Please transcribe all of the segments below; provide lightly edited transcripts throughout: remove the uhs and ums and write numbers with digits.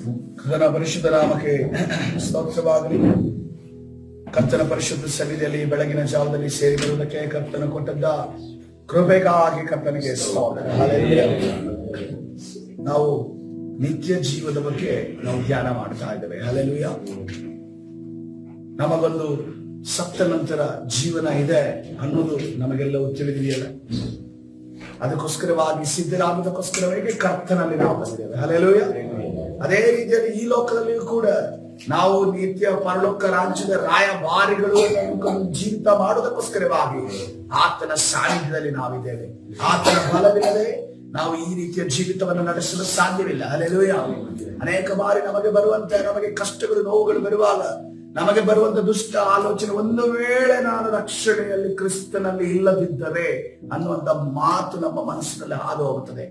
ಕರ್ತನ ಪರಿಶುದ್ಧ ನಾಮಕ್ಕೆ ಸ್ತೋತ್ರವಾಗಲಿ. ಕರ್ತನ ಪರಿಶುದ್ಧ ಸನ್ನಿಧಿಯಲ್ಲಿ ಬೆಳಗಿನ ಜಾವದಲ್ಲಿ ಸೇರಿ ಬರುವುದಕ್ಕೆ ಕರ್ತನ ಕೊಟ್ಟದ್ದ ಕೃಪೆಗಾಗಿ ಕರ್ತನಿಗೆ ಸ್ತೋತ್ರ. ಹಲ್ಲೆಲೂಯಾ. ನಾವು ನಿತ್ಯ ಜೀವದ ಬಗ್ಗೆ ನಾವು ಧ್ಯಾನ ಮಾಡ್ತಾ ಇದ್ದೇವೆ. ಹಲ್ಲೆಲೂಯಾ. ನಮಗೊಂದು ಸತ್ತ ನಂತರ ಜೀವನ ಇದೆ ಅನ್ನೋದು ನಮಗೆಲ್ಲವೂ ತಿಳಿದಿದೆಯಲ್ಲ. ಅದಕ್ಕೋಸ್ಕರವಾಗಿ ಸಿದ್ಧರಾಗುವುದಕ್ಕೋಸ್ಕರವಾಗಿ ಕರ್ತನಲ್ಲಿ ನಾವು ಬಂದಿದ್ದೇವೆ. ಹಲ್ಲೆಲೂಯಾ. ಅದೇ ರೀತಿಯಲ್ಲಿ ಈ ಲೋಕದಲ್ಲಿಯೂ ಕೂಡ ನಾವು ನಿತ್ಯ ಪರಲೋಕ ರಾಜ್ಯದ ರಾಯಭಾರಿಗಳು ಜೀವಿತ ಮಾಡುವುದಕ್ಕೋಸ್ಕರವಾಗಿ ಆತನ ಸಾನ್ನಿಧ್ಯದಲ್ಲಿ ನಾವಿದ್ದೇವೆ. ಆತನ ಬಲವಿಲ್ಲದೆ ನಾವು ಈ ರೀತಿಯ ಜೀವಿತವನ್ನು ನಡೆಸಲು ಸಾಧ್ಯವಿಲ್ಲ. ಹಲ್ಲೆಲೂಯಾ. ಅನೇಕ ಬಾರಿ ನಮಗೆ ಕಷ್ಟಗಳು ನೋವುಗಳು ಬರುವಾಗ ನಮಗೆ ಬರುವಂತ ದುಷ್ಟ ಆಲೋಚನೆ, ಒಂದು ವೇಳೆ ನಾನು ರಕ್ಷಣೆಯಲ್ಲಿ ಕ್ರಿಸ್ತನಲ್ಲಿ ಇಲ್ಲದಿದ್ದರೆ ಅನ್ನುವಂತ ಮಾತು ನಮ್ಮ ಮನಸ್ಸಿನಲ್ಲಿ ಹಾದು ಹೋಗುತ್ತದೆ.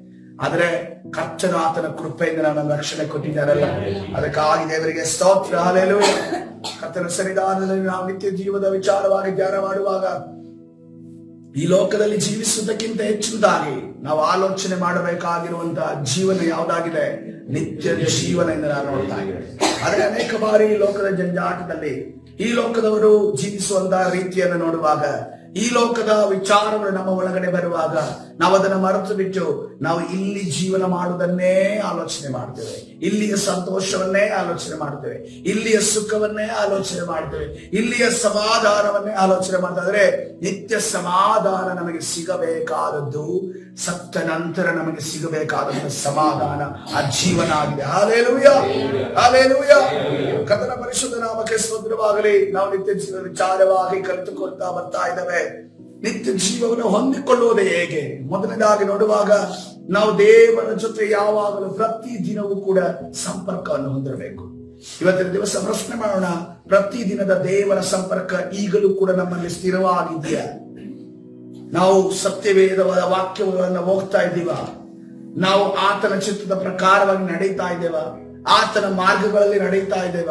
ಆದರೆ ಕರ್ತನ ಆತನ ಕೃಪೆಯಿಂದ ನಾನು ರಕ್ಷಣೆ ಕೊಟ್ಟಿದ್ದಾರಲ್ಲ, ಅದಕ್ಕಾಗಿ ದೇವರಿಗೆ ಸ್ತೋತ್ರ. ಹಲ್ಲೆಲೂಯಾ. ಕರ್ತನ ಸನ್ನಿಧಾನದಲ್ಲಿ ನಾವು ನಿತ್ಯ ಜೀವದ ವಿಚಾರವಾಗಿ ಧ್ಯಾನ ಮಾಡುವಾಗ ಈ ಲೋಕದಲ್ಲಿ ಜೀವಿಸುವುದಕ್ಕಿಂತ ಹೆಚ್ಚುದಾಗಿ ನಾವು ಆಲೋಚನೆ ಮಾಡಬೇಕಾಗಿರುವಂತಹ ಜೀವನ ಯಾವುದಾಗಿದೆ? ನಿತ್ಯ ಜೀವನ ಎಂದು ನಾನು ನೋಡ್ತಾ ಇದ್ದೇನೆ. ಆದರೆ ಅನೇಕ ಬಾರಿ ಈ ಲೋಕದ ಜಂಜಾಟದಲ್ಲಿ ಈ ಲೋಕದವರು ಜೀವಿಸುವಂತಹ ರೀತಿಯನ್ನು ನೋಡುವಾಗ, ಈ ಲೋಕದ ವಿಚಾರಗಳು ನಮ್ಮ ಒಳಗಡೆ ಬರುವಾಗ ನಾವು ಅದನ್ನು ಮರೆತು ಬಿಟ್ಟು ನಾವು ಇಲ್ಲಿ ಜೀವನ ಮಾಡುವುದನ್ನೇ ಆಲೋಚನೆ ಮಾಡ್ತೇವೆ, ಇಲ್ಲಿಯ ಸಂತೋಷವನ್ನೇ ಆಲೋಚನೆ ಮಾಡ್ತೇವೆ, ಇಲ್ಲಿಯ ಸುಖವನ್ನೇ ಆಲೋಚನೆ ಮಾಡ್ತೇವೆ, ಇಲ್ಲಿಯ ಸಮಾಧಾನವನ್ನೇ ಆಲೋಚನೆ ಮಾಡ್ತಾರೆ. ನಿತ್ಯ ಸಮಾಧಾನ ನಮಗೆ ಸಿಗಬೇಕಾದದ್ದು, ಸತ್ತ ನಂತರ ನಮಗೆ ಸಿಗಬೇಕಾದಂತ ಸಮಾಧಾನ ಆ ಜೀವನ ಆಗಿದೆ. ಹಲ್ಲೆಲೂಯಾ. ಹಲ್ಲೆಲೂಯಾ. ಕರ್ತನ ಪರಿಶುದ್ಧ ನಾಮಕ್ಕೆ ಸ್ತೋತ್ರವಾಗಲಿ. ನಾವು ನಿತ್ಯ ಜೀವನ ವಿಚಾರವಾಗಿ ಕಲಿತುಕೊಳ್ತಾ ಬರ್ತಾ ಇದ್ದೇವೆ. ನಿತ್ಯ ಜೀವವನ್ನು ಹೊಂದಿಕೊಳ್ಳುವುದು ಹೇಗೆ? ಮೊದಲನೇದಾಗಿ ನೋಡುವಾಗ ನಾವು ದೇವರ ಜೊತೆ ಯಾವಾಗಲೂ ಪ್ರತಿ ದಿನವೂ ಕೂಡ ಸಂಪರ್ಕವನ್ನು ಹೊಂದಿರಬೇಕು. ಇವತ್ತಿನ ದಿವಸ ಪ್ರಶ್ನೆ ಮಾಡೋಣ, ಪ್ರತಿ ದಿನದ ದೇವರ ಸಂಪರ್ಕ ಈಗಲೂ ಕೂಡ ನಮ್ಮಲ್ಲಿ ಸ್ಥಿರವಾಗಿದೆಯಾ? ನಾವು ಸತ್ಯವೇದವಾದ ವಾಕ್ಯಗಳನ್ನು ಹೋಗ್ತಾ ಇದ್ದೀವ? ನಾವು ಆತನ ಚಿತ್ತದ ಪ್ರಕಾರವಾಗಿ ನಡೀತಾ ಇದ್ದೇವ? ಆತನ ಮಾರ್ಗಗಳಲ್ಲಿ ನಡೀತಾ ಇದ್ದೇವ?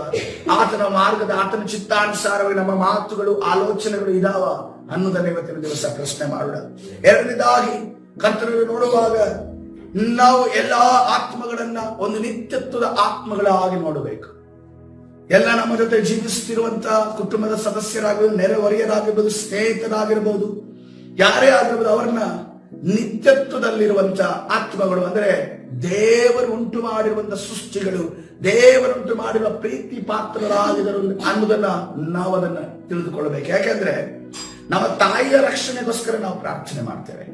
ಆತನ ಚಿತ್ತಾನುಸಾರವಾಗಿ ನಮ್ಮ ಮಾತುಗಳು ಆಲೋಚನೆಗಳು ಇದಾವ ಅನ್ನೋದನ್ನ ಇವತ್ತಿನ ದಿವಸ ಪ್ರಶ್ನೆ ಮಾಡೋಣ. ಎರಡನೇದಾಗಿ ಕರ್ತನನ್ನು ನೋಡುವಾಗ ನಾವು ಎಲ್ಲಾ ಆತ್ಮಗಳನ್ನ ಒಂದು ನಿತ್ಯತ್ವದ ಆತ್ಮಗಳಾಗಿ ನೋಡಬೇಕು. ಎಲ್ಲ ನಮ್ಮ ಜೊತೆ ಜೀವಿಸುತ್ತಿರುವಂತಹ ಕುಟುಂಬದ ಸದಸ್ಯರಾಗಿರ್ಬೋದು, ನೆರೆಹೊರೆಯರಾಗಿರ್ಬೋದು, ಸ್ನೇಹಿತರಾಗಿರ್ಬೋದು, ಯಾರೇ ಆಗಿರ್ಬೋದು, ಅವರನ್ನ ನಿತ್ಯತ್ವದಲ್ಲಿರುವಂತ ಆತ್ಮಗಳು, ಅಂದ್ರೆ ದೇವರು ಉಂಟು ಮಾಡಿರುವಂತ ಸೃಷ್ಟಿಗಳು, ದೇವರುಂಟು ಮಾಡಿರುವ ಪ್ರೀತಿ ಪಾತ್ರರಾಗಿದರು ಅನ್ನೋದನ್ನ ನಾವು ಅದನ್ನ ತಿಳಿದುಕೊಳ್ಳಬೇಕು. ಯಾಕೆಂದ್ರೆ ನಮ್ಮ ತಾಯಿಯ ರಕ್ಷಣೆಗೋಸ್ಕರ ನಾವು ಪ್ರಾರ್ಥನೆ ಮಾಡ್ತೇವೆ,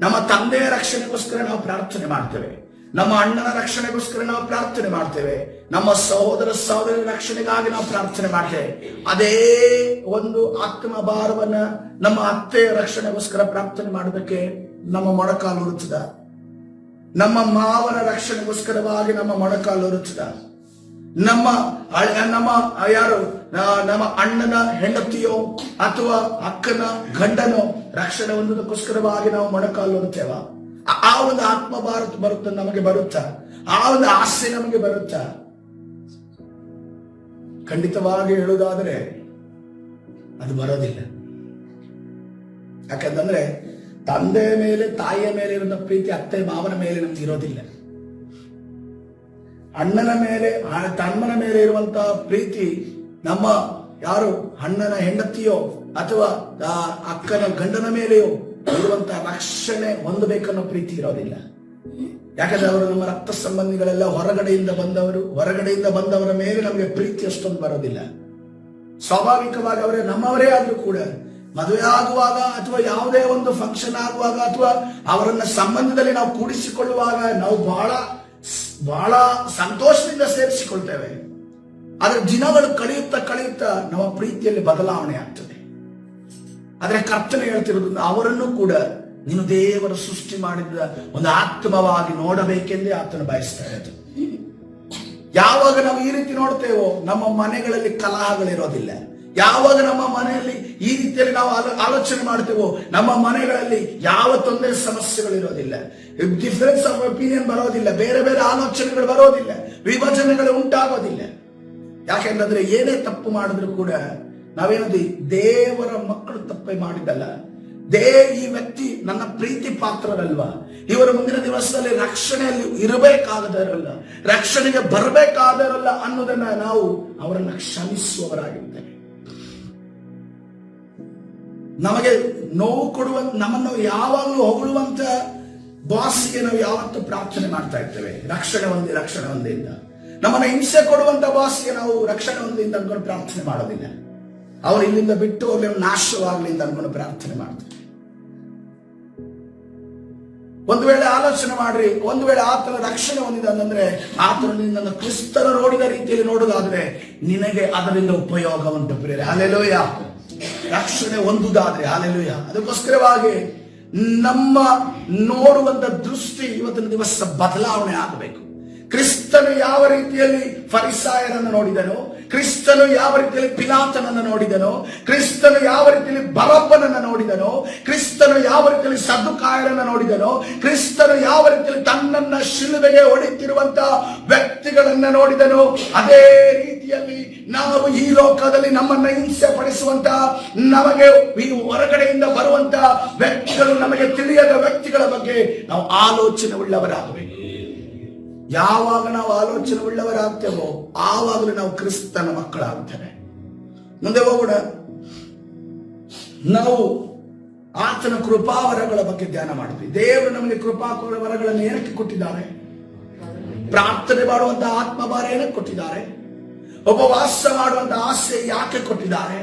ನಮ್ಮ ತಂದೆಯ ರಕ್ಷಣೆಗೋಸ್ಕರ ನಾವು ಪ್ರಾರ್ಥನೆ ಮಾಡ್ತೇವೆ, ನಮ್ಮ ಅಣ್ಣನ ರಕ್ಷಣೆಗೋಸ್ಕರ ನಾವು ಪ್ರಾರ್ಥನೆ ಮಾಡ್ತೇವೆ, ನಮ್ಮ ಸಹೋದರರ ರಕ್ಷಣೆಗಾಗಿ ನಾವು ಪ್ರಾರ್ಥನೆ ಮಾಡ್ತೇವೆ. ಅದೇ ಒಂದು ಆತ್ಮ ಭಾರವನ್ನ ನಮ್ಮ ಅತ್ತೆಯ ರಕ್ಷಣೆಗೋಸ್ಕರ ಪ್ರಾರ್ಥನೆ ಮಾಡೋದಕ್ಕೆ ನಮ್ಮ ಮೊಣಕಾಲು ಉರುತ್ತದ? ನಮ್ಮ ಮಾವನ ರಕ್ಷಣೆಗೋಸ್ಕರವಾಗಿ ನಮ್ಮ ಮೊಣಕಾಲು ಉರುತ್ತದ? ನಮ್ಮ ಅಣ್ಣನ ಹೆಂಡತಿಯೋ ಅಥವಾ ಅಕ್ಕನ ಗಂಡನೋ ರಕ್ಷಣೆ ಹೊಂದೋದಕ್ಕೋಸ್ಕರವಾಗಿ ನಾವು ಮೊಣಕಾಲು ಉರುತ್ತೇವ? ಆ ಒಂದು ಆತ್ಮ ಭಾರತ ನಮಗೆ ಬರುತ್ತಾ? ಆ ಒಂದು ಆಸೆ ನಮಗೆ ಬರುತ್ತಾ? ಖಂಡಿತವಾಗಿ ಹೇಳುವುದಾದರೆ ಅದು ಬರೋದಿಲ್ಲ. ಯಾಕಂತಂದ್ರೆ ತಂದೆಯ ಮೇಲೆ ತಾಯಿಯ ಮೇಲೆ ಇರುವಂತ ಪ್ರೀತಿ ಅತ್ತೆ ಮಾವನ ಮೇಲೆ ನಮ್ಗೆ ಇರೋದಿಲ್ಲ. ಅಣ್ಣನ ಮೇಲೆ ತಮ್ಮನ ಮೇಲೆ ಇರುವಂತಹ ಪ್ರೀತಿ ನಮ್ಮ ಯಾರು ಅಣ್ಣನ ಹೆಂಡತಿಯೋ ಅಥವಾ ಅಕ್ಕನ ಗಂಡನ ಮೇಲೆಯೋ ಇರುವಂತಹ ರಕ್ಷಣೆ ಹೊಂದಬೇಕನ್ನೋ ಪ್ರೀತಿ ಇರೋದಿಲ್ಲ. ಯಾಕಂದ್ರೆ ಅವರು ನಮ್ಮ ರಕ್ತ ಸಂಬಂಧಿಗಳೆಲ್ಲ ಹೊರಗಡೆಯಿಂದ ಬಂದವರ ಮೇಲೆ ನಮಗೆ ಪ್ರೀತಿ ಅಷ್ಟೊಂದು ಬರೋದಿಲ್ಲ. ಸ್ವಾಭಾವಿಕವಾಗಿ ಅವರೇ ನಮ್ಮವರೇ ಆದ್ರೂ ಕೂಡ ಮದುವೆ ಆಗುವಾಗ ಅಥವಾ ಯಾವುದೇ ಒಂದು ಫಂಕ್ಷನ್ ಆಗುವಾಗ ಅಥವಾ ಅವರನ್ನ ಸಂಬಂಧದಲ್ಲಿ ನಾವು ಕೂಡಿಸಿಕೊಳ್ಳುವಾಗ ನಾವು ಬಹಳ ಸಂತೋಷದಿಂದ ಸೇರಿಸಿಕೊಳ್ತೇವೆ. ಆದ್ರೆ ದಿನಗಳು ಕಳೆಯುತ್ತಾ ನಮ್ಮ ಪ್ರೀತಿಯಲ್ಲಿ ಬದಲಾವಣೆ ಆಗ್ತದೆ. ಆದ್ರೆ ಕರ್ತನೆ ಹೇಳ್ತಿರೋದು, ಅವರನ್ನು ಕೂಡ ನೀನು ದೇವರು ಸೃಷ್ಟಿ ಮಾಡಿದ ಒಂದು ಆತ್ಮವಾಗಿ ನೋಡಬೇಕೆಂದೇ ಆತನ ಬಯಸ್ತಾ ಇರೋದು. ಯಾವಾಗ ನಾವು ಈ ರೀತಿ ನೋಡ್ತೇವೋ ನಮ್ಮ ಮನೆಗಳಲ್ಲಿ ಕಲಹಗಳಿರೋದಿಲ್ಲ. ಯಾವಾಗ ನಮ್ಮ ಮನೆಯಲ್ಲಿ ಈ ರೀತಿಯಲ್ಲಿ ನಾವು ಆಲೋಚನೆ ಮಾಡ್ತೇವೋ ನಮ್ಮ ಮನೆಗಳಲ್ಲಿ ಯಾವ ತೊಂದರೆ ಸಮಸ್ಯೆಗಳಿರೋದಿಲ್ಲ, ಡಿಫರೆನ್ಸ್ ಆಫ್ ಒಪಿನಿಯನ್ ಬರೋದಿಲ್ಲ, ಬೇರೆ ಬೇರೆ ಆಲೋಚನೆಗಳು ಬರೋದಿಲ್ಲ, ವಿಭಜನೆಗಳು ಉಂಟಾಗೋದಿಲ್ಲ. ಯಾಕೆಂದ್ರೆ ಏನೇ ತಪ್ಪು ಮಾಡಿದ್ರು ಕೂಡ ನಾವೇನದು ದೇವರ ಮಕ್ಕಳು ತಪ್ಪೇ ಮಾಡಿದ್ದಲ್ಲ, ಈ ವ್ಯಕ್ತಿ ನನ್ನ ಪ್ರೀತಿ ಪಾತ್ರರಲ್ವಾ, ಇವರ ಮುಂದಿನ ದಿವಸದಲ್ಲಿ ರಕ್ಷಣೆಯಲ್ಲಿ ಇರಬೇಕಾದವರಲ್ಲ, ರಕ್ಷಣೆಗೆ ಬರಬೇಕಾದವರಲ್ಲ ಅನ್ನೋದನ್ನ ನಾವು ಅವರನ್ನ ಕ್ಷಮಿಸುವವರಾಗಿರ್ತೇವೆ. ನಮಗೆ ನೋವು ಕೊಡುವಂತ, ನಮ್ಮನ್ನು ಯಾವಾಗಲೂ ಹೊಗಳುವಂತ ಬಾಸ್ಗೆ ನಾವು ಯಾವತ್ತೂ ಪ್ರಾರ್ಥನೆ ಮಾಡ್ತಾ ಇರ್ತೇವೆ, ರಕ್ಷಣೆ ಹೊಂದಿಯಿಂದ. ನಮ್ಮನ್ನು ಹಿಂಸೆ ಕೊಡುವಂತ ಬಾಸ್ಗೆ ನಾವು ರಕ್ಷಣೆ ಹೊಂದಿಯಿಂದ ಅನ್ಕೊಂಡು ಪ್ರಾರ್ಥನೆ ಮಾಡೋದಿಲ್ಲ. ಅವ್ರು ಇಲ್ಲಿಂದ ಬಿಟ್ಟು ಅವ್ರ ನಾಶವಾಗಲಿ ಅಂತ ಅನ್ಕೊಂಡು ಪ್ರಾರ್ಥನೆ ಮಾಡ್ತಾರೆ. ಒಂದು ವೇಳೆ ಆಲೋಚನೆ ಮಾಡ್ರಿ, ಒಂದು ವೇಳೆ ಆತನ ರಕ್ಷಣೆ ಹೊಂದಿದ ಅಂದ್ರೆ ಆತನಿಂದ ಕ್ರಿಸ್ತನ ನೋಡಿದ ರೀತಿಯಲ್ಲಿ ನೋಡುವುದಾದ್ರೆ ನಿನಗೆ ಅದರಿಂದ ಉಪಯೋಗ ಉಂಟು ಪ್ರಿಯರೇ. ಹಲ್ಲೆಲೂಯಾ. ರಕ್ಷಣೆ ಹೊಂದುವುದಾದ್ರೆ ಹಲ್ಲೆಲೂಯಾ. ಅದಕ್ಕೋಸ್ಕರವಾಗಿ ನಮ್ಮ ನೋಡುವಂತ ದೃಷ್ಟಿ ಇವತ್ತಿನ ದಿವಸ ಬದಲಾವಣೆ ಆಗಬೇಕು. ಕ್ರಿಸ್ತನು ಯಾವ ರೀತಿಯಲ್ಲಿ ಫರಿಸಾಯರನ್ನು ನೋಡಿದನು, ಕ್ರಿಸ್ತನು ಯಾವ ರೀತಿಯಲ್ಲಿ ಪಿಲಾತನನ್ನು ನೋಡಿದನು, ಕ್ರಿಸ್ತನು ಯಾವ ರೀತಿಯಲ್ಲಿ ಬರಬ್ಬನನ್ನು ನೋಡಿದನು, ಕ್ರಿಸ್ತನು ಯಾವ ರೀತಿಯಲ್ಲಿ ಸದ್ದುಕಾಯರನ್ನು ನೋಡಿದನು, ಕ್ರಿಸ್ತನು ಯಾವ ರೀತಿಯಲ್ಲಿ ತನ್ನನ್ನ ಶಿಲುಬೆಗೆ ಹೊಡೆಯುತ್ತಿರುವಂತಹ ವ್ಯಕ್ತಿಗಳನ್ನ ನೋಡಿದನು, ಅದೇ ರೀತಿಯಲ್ಲಿ ನಾವು ಈ ಲೋಕದಲ್ಲಿ ನಮ್ಮನ್ನ ಹಿಂಸೆ ಪಡಿಸುವಂತಹ, ನಮಗೆ ಈ ಹೊರಗಡೆಯಿಂದ ಬರುವಂತಹ ವ್ಯಕ್ತಿಗಳು, ನಮಗೆ ತಿಳಿಯದ ವ್ಯಕ್ತಿಗಳ ಬಗ್ಗೆ ನಾವು ಆಲೋಚನೆ ಉಳ್ಳವರಾಗಬೇಕು. ಯಾವಾಗ ನಾವು ಆಲೋಚನೆ ಉಳ್ಳವರಾಗ್ತೇವೋ ಆವಾಗಲೂ ನಾವು ಕ್ರಿಸ್ತನ ಮಕ್ಕಳಾಗ್ತೇವೆ. ಮುಂದೆ ಹೋಗೋಣ. ನಾವು ಆತನ ಕೃಪಾವರಗಳ ಬಗ್ಗೆ ಧ್ಯಾನ ಮಾಡ್ತೀವಿ. ದೇವರು ನಮಗೆ ಕೃಪಾವರಗಳನ್ನು ಏನಕ್ಕೆ ಕೊಟ್ಟಿದ್ದಾರೆ? ಪ್ರಾರ್ಥನೆ ಮಾಡುವಂತ ಆತ್ಮಭಾರ ಏನಕ್ಕೆ ಕೊಟ್ಟಿದ್ದಾರೆ? ಉಪವಾಸ ಮಾಡುವಂತ ಆಸೆ ಯಾಕೆ ಕೊಟ್ಟಿದ್ದಾರೆ?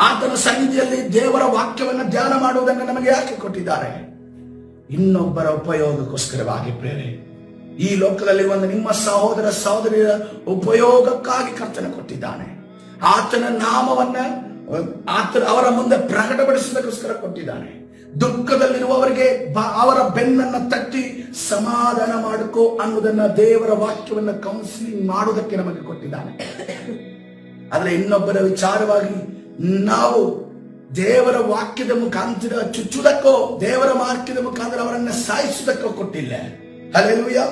ಆತನ ಸನ್ನಿಧಿಯಲ್ಲಿ ದೇವರ ವಾಕ್ಯವನ್ನು ಧ್ಯಾನ ಮಾಡುವುದನ್ನು ನಮಗೆ ಯಾಕೆ ಕೊಟ್ಟಿದ್ದಾರೆ? ಇನ್ನೊಬ್ಬರ ಉಪಯೋಗಕ್ಕೋಸ್ಕರವಾಗಿ ಪ್ರೇರೆ. ಈ ಲೋಕದಲ್ಲಿ ಒಂದು ನಿಮ್ಮ ಸಹೋದರ ಸಹೋದರಿಯರ ಉಪಯೋಗಕ್ಕಾಗಿ ಕರ್ತನ ಕೊಟ್ಟಿದ್ದಾನೆ. ಆತನ ನಾಮವನ್ನ ಅವರ ಮುಂದೆ ಪ್ರಕಟಪಡಿಸೋದಕ್ಕೋಸ್ಕರ ಕೊಟ್ಟಿದ್ದಾನೆ. ದುಃಖದಲ್ಲಿರುವವರಿಗೆ ಅವರ ಬೆನ್ನನ್ನ ತಟ್ಟಿ ಸಮಾಧಾನ ಮಾಡಿಕೋ ಅನ್ನೋದನ್ನ ದೇವರ ವಾಕ್ಯವನ್ನ ಕೌನ್ಸಿಲಿಂಗ್ ಮಾಡುವುದಕ್ಕೆ ನಮಗೆ ಕೊಟ್ಟಿದ್ದಾನೆ. ಆದ್ರೆ ಇನ್ನೊಬ್ಬರ ವಿಚಾರವಾಗಿ ನಾವು ದೇವರ ವಾಕ್ಯದ ಮುಖಾಂತರ ಚುಚ್ಚುವುದಕ್ಕೋ, ದೇವರ ವಾಕ್ಯದ ಮುಖಾಂತರ ಅವರನ್ನ ಸಾಯಿಸುವುದಕ್ಕೋ ಕೊಟ್ಟಿಲ್ಲ. ಹಲ್ಲೆಲೂಯಾ.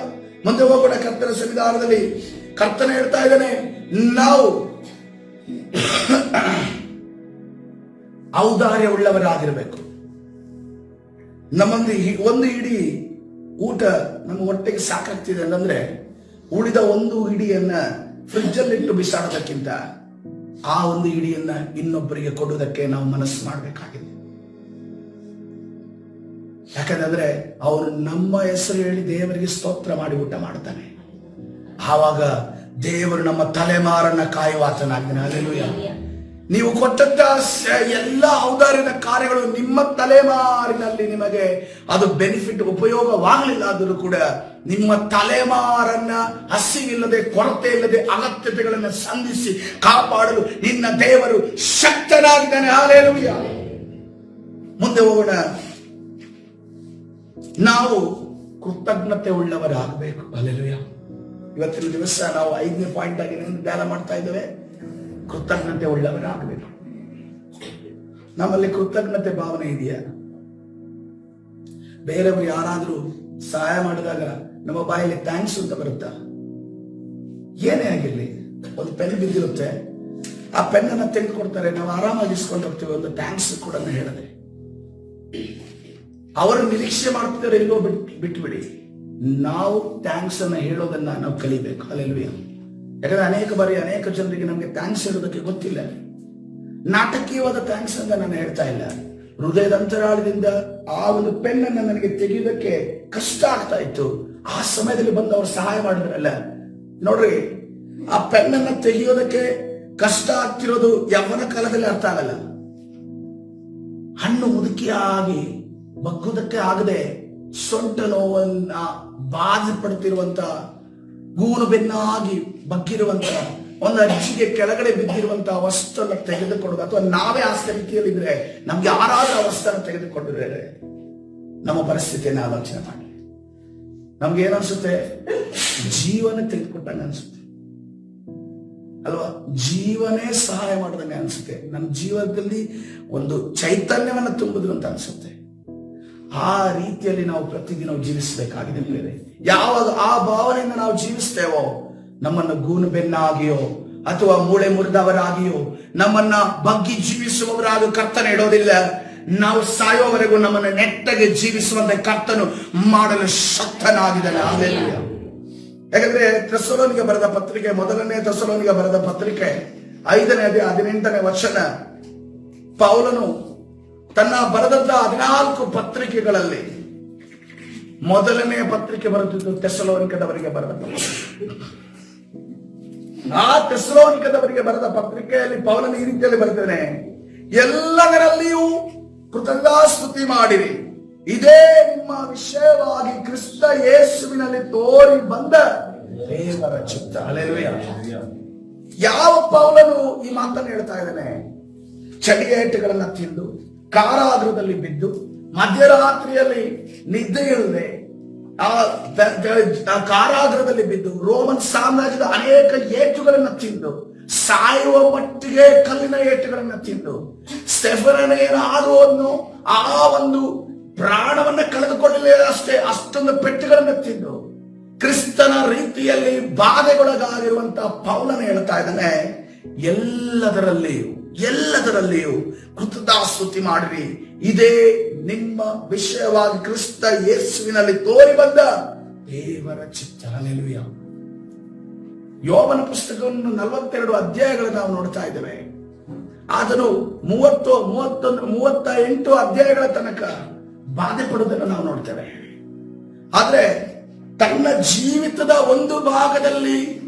ಮುಂದೆ ಹೋಗೋಣ. ಕರ್ತನ ಸನ್ನಿಧಾನದಲ್ಲಿ ಕರ್ತನ ಹೇಳ್ತಾ ಇದ್ದಾನೆ, ನಾವು ಔದಾರ್ಯ ಉಳ್ಳವರಾಗಿರ್ಬೇಕು. ನಮ್ಮೊಂದು ಒಂದು ಇಡೀ ಊಟ ನಮ್ಮ ಹೊಟ್ಟೆಗೆ ಸಾಕಾಗ್ತಿದೆ ಅಂತಂದ್ರೆ ಉಳಿದ ಒಂದು ಇಡಿಯನ್ನ ಫ್ರಿಡ್ಜ್ ಅಲ್ಲಿ ಇಟ್ಟು ಬಿಸಾಡೋದಕ್ಕಿಂತ ಆ ಒಂದು ಇಡಿಯನ್ನ ಇನ್ನೊಬ್ಬರಿಗೆ ಕೊಡುವುದಕ್ಕೆ ನಾವು ಮನಸ್ಸು ಮಾಡಬೇಕಾಗಿದೆ. ಯಾಕಂದ್ರೆ ಅವನು ನಮ್ಮ ಹೆಸರು ಹೇಳಿ ದೇವರಿಗೆ ಸ್ತೋತ್ರ ಮಾಡಿ ಊಟ ಮಾಡ್ತಾನೆ. ಆವಾಗ ದೇವರು ನಮ್ಮ ತಲೆಮಾರನ್ನ ಕಾಯುವಾತನಾಗ್ತಾನೆ. ಹಲ್ಲೆಲೂಯಾ. ನೀವು ಕೊಟ್ಟಂತ ಎಲ್ಲ ಔದಾರ್ಯದ ಕಾರ್ಯಗಳು ನಿಮ್ಮ ತಲೆಮಾರಿನಲ್ಲಿ ನಿಮಗೆ ಅದು ಬೆನಿಫಿಟ್ ಉಪಯೋಗವಾಗಲಿಲ್ಲ ಆದರೂ ಕೂಡ ನಿಮ್ಮ ತಲೆಮಾರನ್ನ ಹಸಿವಿಲ್ಲದೆ, ಕೊರತೆ ಇಲ್ಲದೆ, ಅಗತ್ಯತೆಗಳನ್ನು ಸಂಧಿಸಿ ಕಾಪಾಡಲು ನಿನ್ನ ದೇವರು ಶಕ್ತನಾಗಿದ್ದಾನೆ. ಹಲ್ಲೆಲೂಯಾ. ಮುಂದೆ ಹೋಗೋಣ. ನಾವು ಕೃತಜ್ಞತೆ ಉಳ್ಳವರಾಗಬೇಕು. ಹಲ್ಲೆಲೂಯಾ. ಇವತ್ತಿನ ದಿವಸ ನಾವು 5ನೇ ಪಾಯಿಂಟ್ ಆಗಿ ಧ್ಯಾನ ಮಾಡ್ತಾ ಇದ್ದೇವೆ. ಕೃತಜ್ಞತೆ ಉಳ್ಳವರಾಗಬೇಕು. ನಮ್ಮಲ್ಲಿ ಕೃತಜ್ಞತೆ ಭಾವನೆ ಇದೆಯಾ? ಬೇರೆಯವರು ಯಾರಾದ್ರೂ ಸಹಾಯ ಮಾಡಿದಾಗ ನಮ್ಮ ಬಾಯಲ್ಲಿ ಥ್ಯಾಂಕ್ಸ್ ಅಂತ ಬರುತ್ತಾ? ಏನೇ ಆಗಿರ್ಲಿ, ಒಂದು ಪೆನ್ ಬಿದ್ದಿರುತ್ತೆ, ಆ ಪೆನ್ನನ್ನು ತೆಗೆದುಕೊಡ್ತಾರೆ, ನಾವು ಆರಾಮಾಗಿ ಇಸ್ಕೊಂಡು ಹೋಗ್ತೀವಿ, ಒಂದು ಥ್ಯಾಂಕ್ಸ್ ಕೂಡ ಹೇಳದೆ. ಅವರು ನಿರೀಕ್ಷೆ ಮಾಡ್ತಿದ್ದಾರೆ, ಇಲ್ಲೋ ಬಿಟ್ಬಿಡಿ. ನಾವು ಥ್ಯಾಂಕ್ಸ್ ಅನ್ನ ಹೇಳೋದನ್ನ ನಾವು ಕಲಿಬೇಕು. ಹಲ್ಲೆಲೂಯಾ. ಯಾಕಂದ್ರೆ ಅನೇಕ ಬಾರಿ ಅನೇಕ ಜನರಿಗೆ ನಮಗೆ ಥ್ಯಾಂಕ್ಸ್ ಹೇಳೋದಕ್ಕೆ ಗೊತ್ತಿಲ್ಲ. ನಾಟಕೀಯವಾದ ಥ್ಯಾಂಕ್ಸ್ ಅಂತ ನಾನು ಹೇಳ್ತಾ ಇಲ್ಲ. ಹೃದಯದ ಅಂತರಾಳದಿಂದ ಆ ಒಂದು ಪೆನ್ನನ್ನ ನನಗೆ ತೆಗೆಯುವುದಕ್ಕೆ ಕಷ್ಟ ಆಗ್ತಾ ಇತ್ತು. ಆ ಸಮಯದಲ್ಲಿ ಬಂದು ಅವರು ಸಹಾಯ ಮಾಡಿದ್ರಲ್ಲ ನೋಡ್ರಿ, ಆ ಪೆನ್ನನ್ನ ತೆಗೆಯೋದಕ್ಕೆ ಕಷ್ಟ ಆಗ್ತಿರೋದು ಯವ್ವನ ಕಾಲದಲ್ಲಿ ಅರ್ಥ ಆಗಲ್ಲ. ಹಣ್ಣು ಮುದುಕಿಯಾಗಿ ಬಗ್ಗುದಕ್ಕೆ ಆಗದೆ ಸೊಂಟ ನೋವನ್ನ ಬಾಧೆ ಪಡುತ್ತಿರುವಂತ, ಗೂನು ಬೆನ್ನಾಗಿ ಬಗ್ಗಿರುವಂತ ಒಂದು ಅಜ್ಜಿಗೆ ಕೆಳಗಡೆ ಬಿದ್ದಿರುವಂತಹ ವಸ್ತುವನ್ನು ತೆಗೆದುಕೊಡೋದು, ಅಥವಾ ನಾವೇ ಆ ಸ್ಥಿತಿಯಲ್ಲಿ ಇದ್ರೆ ನಮ್ಗೆ ಯಾರಾದ್ರೂ ಆ ವಸ್ತುವನ್ನು ತೆಗೆದುಕೊಂಡಿದ್ರೆ ನಮ್ಮ ಪರಿಸ್ಥಿತಿಯನ್ನು ಆಲೋಚನೆ ಮಾಡಿ. ನಮ್ಗೆ ಏನನ್ಸುತ್ತೆ? ಜೀವನ ತೆಗೆದುಕೊಟ್ಟಂಗೆ ಅನ್ಸುತ್ತೆ ಅಲ್ವಾ? ಜೀವನೇ ಸಹಾಯ ಮಾಡಿದಂಗೆ ಅನ್ಸುತ್ತೆ. ನಮ್ಮ ಜೀವನದಲ್ಲಿ ಒಂದು ಚೈತನ್ಯವನ್ನು ತುಂಬಿದ್ರು ಅಂತ ಅನ್ಸುತ್ತೆ. ಆ ರೀತಿಯಲ್ಲಿ ನಾವು ಪ್ರತಿದಿನ ಜೀವಿಸಬೇಕಾಗಿದೆ ಬೇರೆ. ಯಾವಾಗ ಆ ಭಾವನೆಯಿಂದ ನಾವು ಜೀವಿಸ್ತೇವೋ, ನಮ್ಮನ್ನು ಗೂನು ಬೆನ್ನಾಗಿಯೋ ಅಥವಾ ಮೂಳೆ ಮುರಿದವರಾಗಿಯೋ ನಮ್ಮನ್ನ ಬಗ್ಗಿ ಜೀವಿಸುವವರಾಗಿ ಕರ್ತನ ಇಡೋದಿಲ್ಲ. ನಾವು ಸಾಯುವವರೆಗೂ ನಮ್ಮನ್ನು ನೆಟ್ಟಗೆ ಜೀವಿಸುವಂತೆ ಕರ್ತನು ಮಾಡಲು ಶಕ್ತನಾಗಿದ್ದಾನೆ. ಹಲ್ಲೆಲೂಯಾ. ಯಾಕಂದ್ರೆ ಥೆಸಲೋನಿಗೆ ಬರೆದ ಪತ್ರಿಕೆ, ಮೊದಲನೇ ಥೆಸಲೋನಿಗೆ ಬರೆದ ಪತ್ರಿಕೆ 5ನೇ ಅಧ್ಯಾಯ 18ನೇ ವಚನ, ಪೌಲನು ತನ್ನ ಬರೆದಂತ 14 ಪತ್ರಿಕೆಗಳಲ್ಲಿ ಮೊದಲನೇ ಪತ್ರಿಕೆ ಬರೆದಿದ್ದು ಥೆಸಲೋನಿಕದವರಿಗೆ ಬರೆದ ಪತ್ರಿಕೆ. ಆ ಥೆಸಲೋನಿಕದವರಿಗೆ ಬರೆದ ಪತ್ರಿಕೆಯಲ್ಲಿ ಪೌಲನು ಈ ರೀತಿಯಲ್ಲಿ ಬರೆದಿದ್ದಾನೆ, ಎಲ್ಲದರಲ್ಲಿಯೂ ಕೃತಜ್ಞತಾಸ್ತುತಿ ಮಾಡಿರಿ, ಇದೇ ನಿಮ್ಮ ವಿಷಯವಾಗಿ ಕ್ರಿಸ್ತ ಯೇಸುವಿನಲ್ಲಿ ತೋರಿ ಬಂದ ದೇವರ ಚಿತ್ತ. ಹಲ್ಲೆಲೂಯಾ. ಯಾವ ಪೌಲನು ಈ ಮಾತನ್ನು ಹೇಳ್ತಾ ಇದ್ದಾನೆ? ಚಳಿಗೇಟುಗಳನ್ನ ತಿಂದು, ಕಾರಾಗೃಹದಲ್ಲಿ ಬಿದ್ದು, ಮಧ್ಯರಾತ್ರಿಯಲ್ಲಿ ನಿದ್ದೆ ಇಲ್ಲದೆ ಆ ಕಾರಾಗೃಹದಲ್ಲಿ ಬಿದ್ದು, ರೋಮನ್ ಸಾಮ್ರಾಜ್ಯದ ಅನೇಕ ಏಟುಗಳನ್ನ ತಿಂದು, ಸಾಯುವ ಮಟ್ಟಿಗೆ ಕಲ್ಲಿನ ಏಟುಗಳನ್ನ ತಿಂದು, ಸ್ಟೆಫನನೇನಾದರೂ ಆ ಒಂದು ಪ್ರಾಣವನ್ನ ಕಳೆದುಕೊಳ್ಳಲಿಲ್ಲ ಅಷ್ಟೇ, ಅಷ್ಟೊಂದು ಪೆಟ್ಟುಗಳನ್ನ ತಿಂದು ಕ್ರಿಸ್ತನ ರೀತಿಯಲ್ಲಿ ಬಾಧೆಗೊಳಗಾಗಿರುವಂತಹ ಪೌಲನು ಹೇಳ್ತಾ ಇದ್ದಾನೆ, ಎಲ್ಲದರಲ್ಲಿಯೂ ಕೃತಜ್ಞತಾಸ್ತುತಿ ಮಾಡಿರಿ, ಇದೇ ನಿಮ್ಮ ವಿಷಯವಾಗಿ ಕ್ರಿಸ್ತ ಯೇಸುವಿನಲ್ಲಿ ತೋರಿ ಬಂದ ದೇವರ ಚಿತ್ತ. ಹಲ್ಲೆಲೂಯಾ. ಯೋಬನ ಪುಸ್ತಕವನ್ನು 42 ಅಧ್ಯಾಯಗಳನ್ನು ನಾವು ನೋಡ್ತಾ ಇದ್ದೇವೆ. ಆದರೂ 38 ಅಧ್ಯಾಯಗಳ ತನಕ ಬಾಧೆ ಪಡುವುದನ್ನು ನಾವು ನೋಡ್ತೇವೆ. ಆದ್ರೆ ತನ್ನ ಜೀವಿತದ ಒಂದು ಭಾಗದಲ್ಲಿ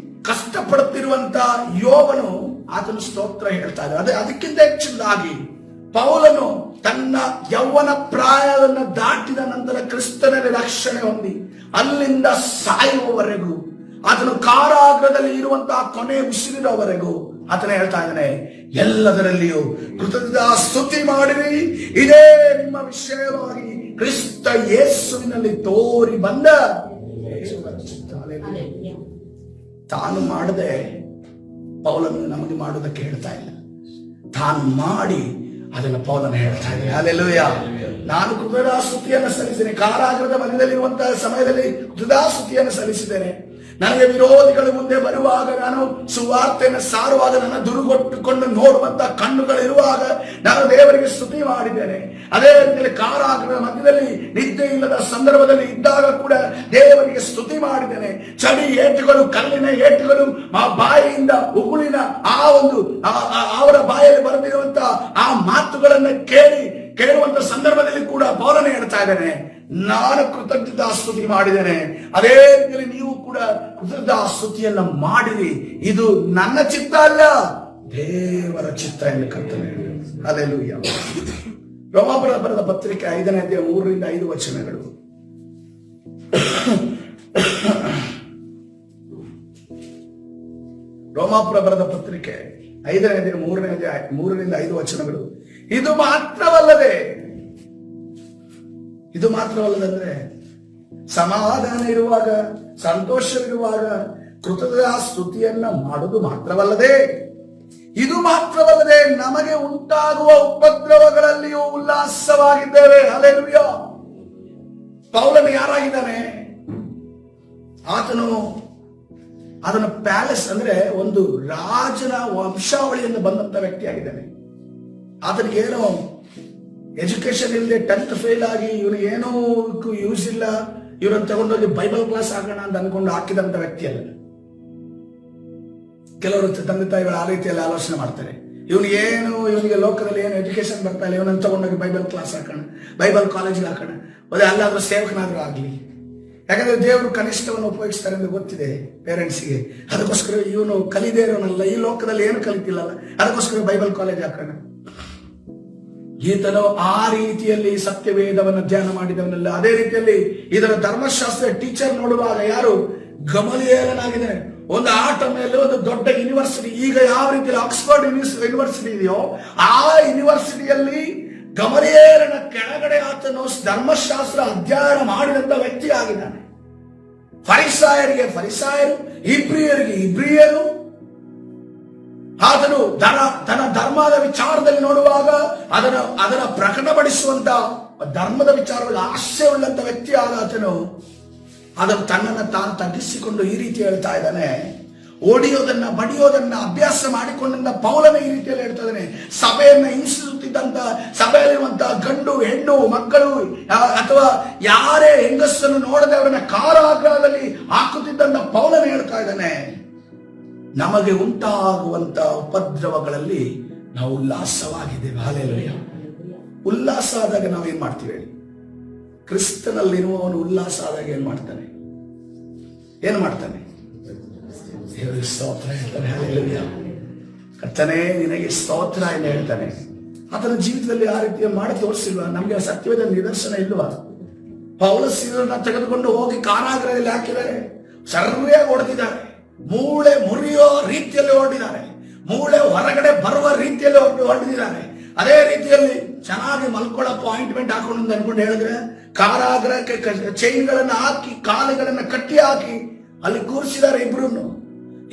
ಕಷ್ಟಪಡುತ್ತಿರುವಂತ ಯೋಬನು ಆತನು ಸ್ತೋತ್ರ ಹೇಳ್ತಾ ಇದ್ದಾನೆ. ಅದಕ್ಕಿಂತ ಹೆಚ್ಚಿನದಾಗಿ ಪೌಲನು ತನ್ನ ಯೌವನ ಪ್ರಾಯವನ್ನು ದಾಟಿದ ನಂತರ ಕ್ರಿಸ್ತನಲ್ಲಿ ರಕ್ಷಣೆ ಹೊಂದಿ ಅಲ್ಲಿಂದ ಸಾಯುವವರೆಗೂ, ಆತನು ಕಾರಾಗೃಹದಲ್ಲಿ ಇರುವಂತಹ ಕೊನೆ ಉಸಿರಿನವರೆಗೂ ಆತನ ಹೇಳ್ತಾ ಇದ್ದಾನೆ, ಎಲ್ಲದರಲ್ಲಿಯೂ ಕೃತಜ್ಞತಾಸ್ತುತಿ ಮಾಡಿರಿ, ಇದೇ ನಿಮ್ಮ ವಿಷಯವಾಗಿ ಕ್ರಿಸ್ತ ಯೇಸುವಿನಲ್ಲಿ ತೋರಿ ಬಂದ. ತಾನು ಮಾಡದೆ ಪೌಲನು ನಮಗೆ ಮಾಡುವುದಕ್ಕೆ ಹೇಳ್ತಾ ಇಲ್ಲ, ತಾನು ಮಾಡಿ ಅದನ್ನು ಪೌಲನು ಹೇಳ್ತಾ ಇದ್ದಾನೆ. ಹಲ್ಲೆಲೂಯಾ. ನಾನು ಕೃತಜ್ಞತಾಸ್ತುತಿಯನ್ನು ಸಲ್ಲಿಸಿದ್ದೇನೆ, ಕಾರಾಗೃಹದ ಮಧ್ಯದಲ್ಲಿರುವಂತಹ ಸಮಯದಲ್ಲಿ ಕೃತಜ್ಞತಾಸ್ತುತಿಯನ್ನು ಸಲ್ಲಿಸಿದ್ದೇನೆ. ನನಗೆ ವಿರೋಧಿಗಳು ಮುಂದೆ ಬರುವಾಗ, ನಾನು ಸುವಾರ್ತೆಯನ್ನು ಸಾರುವಾಗ ನನ್ನ ದುರುಗೊಟ್ಟುಕೊಂಡು ನೋಡುವಂತಹ ಕಣ್ಣುಗಳಿರುವಾಗ ನಾನು ದೇವರಿಗೆ ಸ್ತುತಿ ಮಾಡಿದ್ದೇನೆ. ಅದೇ ರೀತಿಯಲ್ಲಿ ಕಾರಾಗೃಹದ ಮಧ್ಯದಲ್ಲಿ ನಿದ್ದೆ ಇಲ್ಲದ ಸಂದರ್ಭದಲ್ಲಿ ಇದ್ದಾಗ ಕೂಡ ದೇವರಿಗೆ ಸ್ತುತಿ ಮಾಡಿದ್ದೇನೆ. ಚಳಿ ಏಟುಗಳು, ಕಲ್ಲಿನ ಏಟುಗಳು, ಆ ಬಾಯಿಯಿಂದ ಉಗುಳಿನ ಆ ಒಂದು ಅವರ ಬಾಯಲ್ಲಿ ಬರೆದಿರುವಂತಹ ಆ ಮಾತುಗಳನ್ನು ಕೇಳುವಂತ ಸಂದರ್ಭದಲ್ಲಿ ಕೂಡ ಪೌಲನು ಹೇಳ್ತಾ ಇದ್ದಾನೆ, ನಾನು ಕೃತಜ್ಞತಾಸ್ತುತಿ ಮಾಡಿದ್ದೇನೆ, ಅದೇ ರೀತಿಯಲ್ಲಿ ನೀವು ಕೂಡ ಕೃತಜ್ಞತಾಸ್ತುತಿಯನ್ನ ಮಾಡಿರಿ, ಇದು ನನ್ನ ಚಿತ್ತ ಅಲ್ಲ, ದೇವರ ಚಿತ್ತ ಎಂದು ಕರ್ತನೆ. ಹಲ್ಲೆಲೂಯಾ. ರೋಮಾಪುರ ಬರೆದ ಪತ್ರಿಕೆ 5ನೇ ಅಧ್ಯಾಯ 3-5 ವಚನಗಳು. ರೋಮಾಪುರ ಬರೆದ ಪತ್ರಿಕೆ 5ನೇ ಅಧ್ಯಾಯ 3-5 ವಚನಗಳು. ಇದು ಮಾತ್ರವಲ್ಲದಂದ್ರೆ ಸಮಾಧಾನ ಇರುವಾಗ, ಸಂತೋಷವಿರುವಾಗ ಕೃತಜ್ಞತಾಸ್ತುತಿಯನ್ನ ಮಾಡುವುದು ಮಾತ್ರವಲ್ಲದೆ ನಮಗೆ ಉಂಟಾಗುವ ಉಪದ್ರವಗಳಲ್ಲಿಯೂ ಉಲ್ಲಾಸವಾಗಿದ್ದೇವೆ. ಹಲ್ಲೆಲೂಯಾ. ಪೌಲನು ಯಾರಾಗಿದ್ದಾನೆ? ಆತನು ಪ್ಯಾಲೇಸ್ ಅಂದ್ರೆ ಒಂದು ರಾಜನ ವಂಶಾವಳಿಯಿಂದ ಬಂದಂತ ವ್ಯಕ್ತಿಯಾಗಿದ್ದಾನೆ. ಆತನಿಗೇನೋ ಎಜುಕೇಶನ್ ಇಲ್ಲದೆ 10th ಫೇಲ್ ಆಗಿ ಇವನಿಗೆ ಏನೋ ಯೂಸ್ ಇಲ್ಲ, ಇವರನ್ನು ತಗೊಂಡೋಗಿ ಬೈಬಲ್ ಕ್ಲಾಸ್ ಹಾಕೋಣ ಅಂತ ಅನ್ಕೊಂಡು ಹಾಕಿದಂತ ವ್ಯಕ್ತಿ ಅಲ್ಲ. ಕೆಲವರು ತಂದೆ ತಾಯಿಗಳು ಆ ರೀತಿಯಲ್ಲಿ ಆಲೋಚನೆ ಮಾಡ್ತಾರೆ, ಇವನಿಗೆ ಲೋಕದಲ್ಲಿ ಏನು ಎಜುಕೇಶನ್ ಬರ್ತಾ ಇಲ್ಲ, ಇವನನ್ನು ತಗೊಂಡೋಗಿ ಬೈಬಲ್ ಕ್ಲಾಸ್ ಹಾಕೋಣ, ಬೈಬಲ್ ಕಾಲೇಜ್ಗೆ ಹಾಕೋಣ, ಅದೇ ಅಲ್ಲಾದ್ರೂ ಸೇವಕನಾದ್ರೂ ಆಗ್ಲಿ. ಯಾಕಂದ್ರೆ ದೇವರು ಕನಿಷ್ಠವನ್ನು ಉಪಯೋಗಿಸ್ತಾರೆ ಎಂದು ಗೊತ್ತಿದೆ ಪೇರೆಂಟ್ಸ್ಗೆ. ಅದಕ್ಕೋಸ್ಕರ ಇವನು ಕಲಿದೇ ಇರೋನಲ್ಲ, ಈ ಲೋಕದಲ್ಲಿ ಏನು ಕಲಿತಿಲ್ಲಲ್ಲ, ಅದಕ್ಕೋಸ್ಕರ ಬೈಬಲ್ ಕಾಲೇಜ್ ಹಾಕೋಣ. ಈತನು ಆ ರೀತಿಯಲ್ಲಿ ಸತ್ಯವೇದವನ್ನು ಧ್ಯಾನ ಮಾಡಿದವನಲ್ಲ. ಅದೇ ರೀತಿಯಲ್ಲಿ ಇದರ ಧರ್ಮಶಾಸ್ತ್ರ ಟೀಚರ್ ನೋಡುವಾಗ ಯಾರು ಗಮಲಿಯೇಲನಾಗಿದ್ದಾನೆ. ಒಂದು ಆಟ ಮೇಲೆ ಒಂದು ದೊಡ್ಡ ಯೂನಿವರ್ಸಿಟಿ, ಈಗ ಯಾವ ರೀತಿಯಲ್ಲಿ ಆಕ್ಸ್ಫರ್ಡ್ ಯೂನಿವರ್ಸಿಟಿ ಇದೆಯೋ ಆ ಯೂನಿವರ್ಸಿಟಿಯಲ್ಲಿ ಗಮಲಿಯೇಲನ ಕೆಳಗಡೆ ಆತನು ಧರ್ಮಶಾಸ್ತ್ರ ಅಧ್ಯಯನ ಮಾಡಿದಂತ ವ್ಯಕ್ತಿ ಆಗಿದ್ದಾನೆ. ಫರಿಸಾಯರಿಗೆ ಫರಿಸಾಯರು, ಇಬ್ರಿಯರಿಗೆ ಇಬ್ರಿಯರು. ಆತನು ತನ್ನ ಧರ್ಮದ ವಿಚಾರದಲ್ಲಿ ನೋಡುವಾಗ ಅದನ್ನ ಪ್ರಕಟಪಡಿಸುವಂತ ಧರ್ಮದ ವಿಚಾರದಲ್ಲಿ ಆಸೆ ಉಳ್ಳಂತ ವ್ಯಕ್ತಿ ಆದ ಆತನು ಅದನ್ನು ತನ್ನನ್ನು ತಾನು ತಗ್ಗಿಸಿಕೊಂಡು ಈ ರೀತಿ ಹೇಳ್ತಾ ಇದ್ದಾನೆ. ಬಡಿಯೋದನ್ನ ಅಭ್ಯಾಸ ಮಾಡಿಕೊಂಡ ಪೌಲನ ಈ ರೀತಿಯಲ್ಲಿ ಹೇಳ್ತಾ ಇದ್ದಾನೆ, ಸಭೆಯನ್ನ ಹಿಂಸಿಸುತ್ತಿದ್ದ ಕೂತಿದ್ದಂತ ಸಭೆಯಲ್ಲಿರುವಂತ ಗಂಡು ಹೆಣ್ಣು ಮಕ್ಕಳು ಅಥವಾ ಯಾರೇ ಹೆಂಗಸನ್ನು ನೋಡದೆ ಅವರನ್ನ ಕಾರಾಗೃಹದಲ್ಲಿ ಹಾಕುತ್ತಿದ್ದಂತ ಪೌಲನು ಹೇಳ್ತಾ ಇದ್ದಾನೆ, ನಮಗೆ ಉಂಟಾಗುವಂತ ಉಪದ್ರವಗಳಲ್ಲಿ ನಾವು ಉಲ್ಲಾಸವಾಗಿದ್ದೇವೆ. ಹಲ್ಲೆಲೂಯಾ. ಉಲ್ಲಾಸ ಆದಾಗ ನಾವೇನ್ ಮಾಡ್ತೀವಿ ಹೇಳಿ? ಕ್ರಿಸ್ತನಲ್ಲಿರುವವನು ಉಲ್ಲಾಸ ಆದಾಗ ಏನ್ ಮಾಡ್ತಾನೆ? ದೇವರಿಗೆ ಸ್ತೋತ್ರ ಹೇಳ್ತಾನೆ. ಹಲ್ಲೆಲೂಯಾ. ಕರ್ತನೇ ನಿನಗೆ ಸ್ತೋತ್ರ ಎಂದು ಹೇಳ್ತಾನೆ. ಆತನ ಜೀವಿತದಲ್ಲಿ ಆ ರೀತಿಯ ಮಾಡಿ ತೋರಿಸಿಲ್ವಾ? ನಮ್ಗೆ ಸತ್ಯವಾದ ನಿದರ್ಶನ ಇಲ್ವಾ? ಪೌಲಸ್ಯರನ್ನ ತೆಗೆದುಕೊಂಡು ಹೋಗಿ ಕಾರಾಗೃಹದಲ್ಲಿ ಹಾಕಿದ್ದಾರೆ, ಸರಿಯಾಗಿ ಹೊಡೆದಿದ್ದಾರೆ, ಮೂಳೆ ಮುರಿಯೋ ರೀತಿಯಲ್ಲಿ ಹೊರಡಿದ್ದಾರೆ, ಮೂಳೆ ಹೊರಗಡೆ ಬರುವ ರೀತಿಯಲ್ಲಿ ಹೊರಡಿದ್ದಾರೆ. ಅದೇ ರೀತಿಯಲ್ಲಿ ಚೆನ್ನಾಗಿ ಮಲ್ಕೊಳ್ಳೋ ಅಪಾಯಿಂಟ್ಮೆಂಟ್ ಹಾಕೊಂಡು ಅನ್ಕೊಂಡು ಹೇಳಿದ್ರೆ ಕಾರಾಗೃಹಕ್ಕೆ ಚೈನ್ಗಳನ್ನ ಹಾಕಿ ಕಾಲುಗಳನ್ನ ಕಟ್ಟಿ ಹಾಕಿ ಅಲ್ಲಿ ಕೂರಿಸಿದ್ದಾರೆ.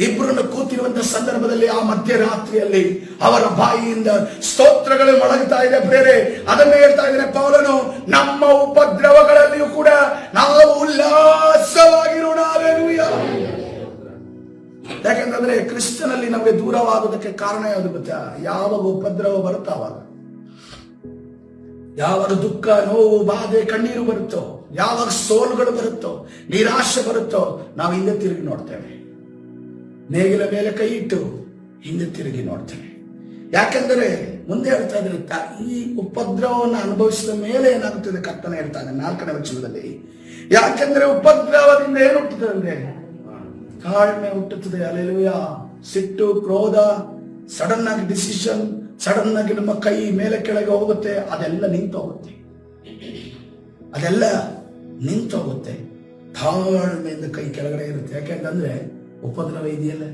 ಇಬ್ಬರನ್ನು ಕೂತಿರುವಂತಹ ಸಂದರ್ಭದಲ್ಲಿ ಆ ಮಧ್ಯರಾತ್ರಿಯಲ್ಲಿ ಅವರ ಬಾಯಿಯಿಂದ ಸ್ತೋತ್ರಗಳು ಮೊಳಗುತ್ತಾ ಇದೆ. ಬೇರೆ ಅದನ್ನು ಹೇಳ್ತಾ ಇದ್ದಾರೆ ಪೌಲನು, ನಮ್ಮ ಉಪದ್ರವಗಳಲ್ಲಿಯೂ ಕೂಡ ನಾವು ಉಲ್ಲಾಸವಾಗಿರೋಣ. ಹಲ್ಲೆಲೂಯಾ. ಯಾಕೆಂತಂದ್ರೆ ಕ್ರಿಸ್ತನಲ್ಲಿ ನಮಗೆ ದೂರವಾಗುವುದಕ್ಕೆ ಕಾರಣ ಯಾವುದು ಗೊತ್ತಾ? ಯಾವಾಗ ಉಪದ್ರವ ಬರುತ್ತೋ ಆವಾಗ, ಯಾವಾಗ ದುಃಖ ನೋವು ಬಾಧೆ ಕಣ್ಣೀರು ಬರುತ್ತೋ, ಯಾವಾಗ ಸೋಲುಗಳು ಬರುತ್ತೋ, ನಿರಾಶೆ ಬರುತ್ತೋ, ನಾವು ಹಿಂದೆ ತಿರುಗಿ ನೋಡ್ತೇವೆ. ನೇಗಿಲ ಮೇಲೆ ಕೈ ಇಟ್ಟು ಹಿಂದೆ ತಿರುಗಿ ನೋಡ್ತೇವೆ. ಯಾಕೆಂದರೆ ಮುಂದೆ ಹೇಳ್ತಾ ಇದ್ರೆ ಈ ಉಪದ್ರವವನ್ನು ಅನುಭವಿಸಿದ ಮೇಲೆ ಏನಾಗುತ್ತದೆ ಕರ್ತನ ಹೇಳ್ತಾನೆ 4ನೇ ವಚನದಲ್ಲಿ. ಯಾಕೆಂದ್ರೆ ಉಪದ್ರವದಿಂದ ಏನು ಹುಟ್ಟುತ್ತದೆ ಅಂದ್ರೆ ತಾಳ್ಮೆ ಹುಟ್ಟುತ್ತದೆ. ಹಲ್ಲೆಲೂಯಾ. ಸಿಟ್ಟು, ಕ್ರೋಧ, ಸಡನ್ ಆಗಿ ಡಿಸಿಷನ್, ಸಡನ್ ಆಗಿ ನಮ್ಮ ಕೈ ಮೇಲೆ ಕೆಳಗೆ ಹೋಗುತ್ತೆ, ಅದೆಲ್ಲ ನಿಂತೋಗುತ್ತೆ. ತಾಳ್ಮೆಯಿಂದ ಕೈ ಕೆಳಗಡೆ ಇರುತ್ತೆ. ಯಾಕೆಂತಂದ್ರೆ ಉಪದ್ರವ ಇದೆಯಲ್ಲ,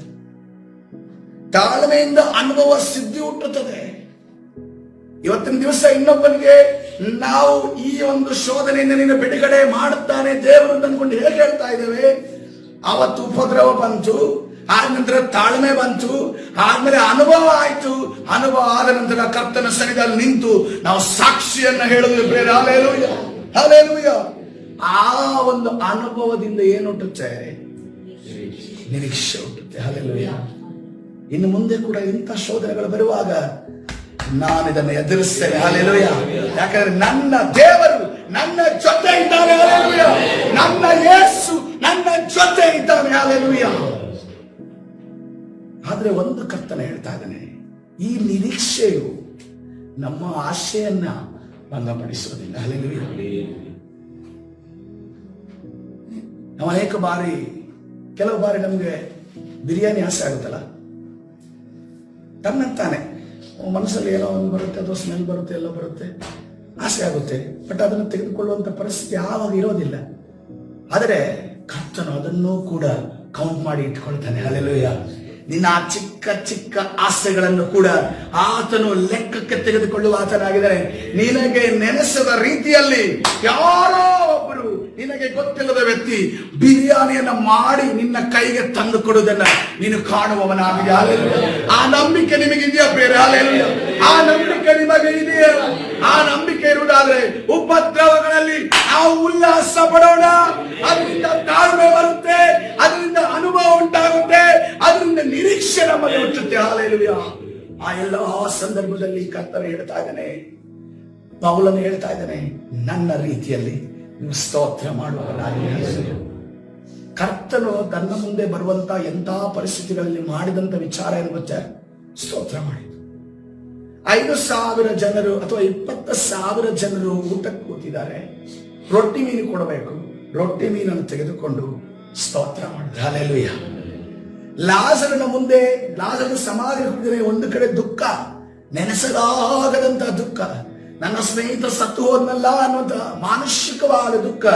ತಾಳ್ಮೆಯಿಂದ ಅನುಭವ ಸಿದ್ಧಿ ಹುಟ್ಟುತ್ತದೆ. ಇವತ್ತಿನ ದಿವಸ ಇನ್ನೊಬ್ಬನಿಗೆ ನಾವು ಈ ಒಂದು ಶೋಧನೆಯಿಂದ ನಿನ್ನ ಬಿಡುಗಡೆ ಮಾಡುತ್ತಾನೆ ದೇವರು ಅಂದ್ಕೊಂಡು ಹೇಗೆ ಹೇಳ್ತಾ ಇದ್ದೇವೆ? ಅವತ್ತು ಉಪದ್ರವ ಬಂತು, ಆದ ನಂತರ ತಾಳ್ಮೆ ಬಂತು, ಆದ್ಮೇಲೆ ಅನುಭವ ಆಯ್ತು. ಅನುಭವ ಆದ ನಂತರ ಕರ್ತನ ಸನ್ನಿಧಿಯಲ್ಲಿ ನಿಂತು ನಾವು ಸಾಕ್ಷಿಯನ್ನ ಹೇಳುವುದು ಬೇರೆ. ಹಲ್ಲೆಲೂಯಾ. ಹಲ್ಲೆಲೂಯಾ. ಆ ಒಂದು ಅನುಭವದಿಂದ ಏನು ಹುಟ್ಟುತ್ತೆ? ನಿರೀಕ್ಷೆ ಹುಟ್ಟುತ್ತೆ. ಹಲ್ಲೆಲೂಯಾ. ಇನ್ನು ಮುಂದೆ ಕೂಡ ಇಂಥ ಶೋಧನೆಗಳು ಬರುವಾಗ ನಾನು ಇದನ್ನು ಎದುರಿಸ್ತೇನೆ. ಹಲ್ಲೆಲೂಯಾ. ಯಾಕಂದ್ರೆ ನನ್ನ ದೇವರು ನನ್ನ ಜೊತೆ ಇದ್ದಾನೆ. ಹಲ್ಲೆಲೂಯಾ. ನನ್ನ ಯೇಸು ನನ್ನ ಜೊತೆ ಇದ್ದಾನೆ. ಹಲ್ಲೆಲೂಯಾ. ಆದ್ರೆ ಒಂದು ಕರ್ತನ ಹೇಳ್ತಾ ಇದ್ದಾನೆ, ಈ ನಿರೀಕ್ಷೆಯು ನಮ್ಮ ಆಶೆಯನ್ನ ಭಂಗಪಡಿಸುವುದಿಲ್ಲ. ಹಲ್ಲೆಲೂಯಾ. ನಾವು ಕೆಲವು ಬಾರಿ ನಮ್ಗೆ ಬಿರಿಯಾನಿ ಆಸೆ ಆಗುತ್ತಲ್ಲ, ತನ್ನಂತಾನೆ ಮನಸ್ಸಲ್ಲಿ ಏನೋ ಒಂದು ಬರುತ್ತೆ, ಅಥವಾ ಸ್ಮೆಲ್ ಬರುತ್ತೆ, ಎಲ್ಲ ಬರುತ್ತೆ, ಆಸೆ ಆಗುತ್ತೆ. ಬಟ್ ಅದನ್ನು ತೆಗೆದುಕೊಳ್ಳುವಂತ ಪರಿಸ್ಥಿತಿ ಯಾವಾಗ ಇರೋದಿಲ್ಲ. ಆದರೆ ಕರ್ತನು ಅದನ್ನೂ ಕೂಡ ಕೌಂಟ್ ಮಾಡಿ ಇಟ್ಕೊಳ್ತಾನೆ. ಹಲ್ಲೆಲೂಯಾ. ನಿನ್ನ ಆ ಚಿಕ್ಕ ಚಿಕ್ಕ ಆಸೆಗಳನ್ನು ಕೂಡ ಆತನು ಲೆಕ್ಕಕ್ಕೆ ತೆಗೆದುಕೊಳ್ಳುವ ಆತನಾಗಿದ್ದಾನೆ. ನಿನಗೆ ನೆನೆಸದ ರೀತಿಯಲ್ಲಿ ಯಾರೋ ಒಬ್ಬರು ನಿನಗೆ ಗೊತ್ತಿಲ್ಲದ ವ್ಯಕ್ತಿ ಬಿರಿಯಾನಿಯನ್ನ ಮಾಡಿ ನಿನ್ನ ಕೈಗೆ ತಂದು ಕೊಡುವುದನ್ನ ನೀನು ಕಾಣುವವನಾಗಿದೆ. ಹಲ್ಲೆಲೂಯಾ. ಆ ನಂಬಿಕೆ ನಿಮಗಿದೆಯಾ ಪ್ರಿಯರೇ? ಹಲ್ಲೆಲೂಯಾ. ಆ ನಂಬಿಕೆ ನಿಮಗೆ ಇದೆಯಾ? ಆ ನಂಬಿಕೆ ಇರುವುದಾದ್ರೆ ಉಪದ್ರವಗಳಲ್ಲಿ ನಾವು ಉಲ್ಲಾಸ ಪಡೋಣ. ಅದರಿಂದ ತಾಳ್ಮೆ ಬರುತ್ತೆ, ಅದರಿಂದ ಅನುಭವ ಉಂಟಾಗುತ್ತೆ, ಅದರಿಂದ ನಿರೀಕ್ಷೆ ನಮಗೆ ಹುಟ್ಟುತ್ತೆ. ಹಲ್ಲೆಲೂಯಾ. ಆ ಎಲ್ಲಾ ಸಂದರ್ಭದಲ್ಲಿ ಕರ್ತನು ಹೇಳ್ತಾ ಇದ್ದಾನೆ, ಪೌಲನು ಹೇಳ್ತಾ ಇದ್ದಾನೆ, ನನ್ನ ರೀತಿಯಲ್ಲಿ ನೀವು ಸ್ತೋತ್ರ ಮಾಡುವವರಾಗಿರಿ. ಕರ್ತನು ತನ್ನ ಮುಂದೆ ಬರುವಂತ ಎಂತ ಪರಿಸ್ಥಿತಿಗಳಲ್ಲಿ ಮಾಡಿದಂತ ವಿಚಾರ ಏನು ಗೊತ್ತಾ? ಸ್ತೋತ್ರ ಮಾಡಿದ್ದು. 5,000 ಜನರು ಅಥವಾ 20,000 ಜನರು ಊಟಕ್ಕೆ ಕೂತಿದ್ದಾರೆ. ರೊಟ್ಟಿ ಮೀನು ಕೊಡಬೇಕು. ರೊಟ್ಟಿ ಮೀನನ್ನು ತೆಗೆದುಕೊಂಡು ಸ್ತೋತ್ರ ಮಾಡಿದ್ರು. ಹಲ್ಲೆಲೂಯಾ. ಲಾಜರನ ಮುಂದೆ, ಲಾಜರನ ಸಮಾಧಿ ಹುಟ್ಟಿದರೆ ಒಂದು ಕಡೆ ದುಃಖ, ನೆನೆಸಲಾಗದಂತ ದುಃಖ, ನನ್ನ ಸ್ನೇಹಿತ ಸತ್ತು ಹೋದ್ನಲ್ಲ ಅನ್ನುವಂತ ಮಾನಸಿಕವಾದ ದುಃಖ.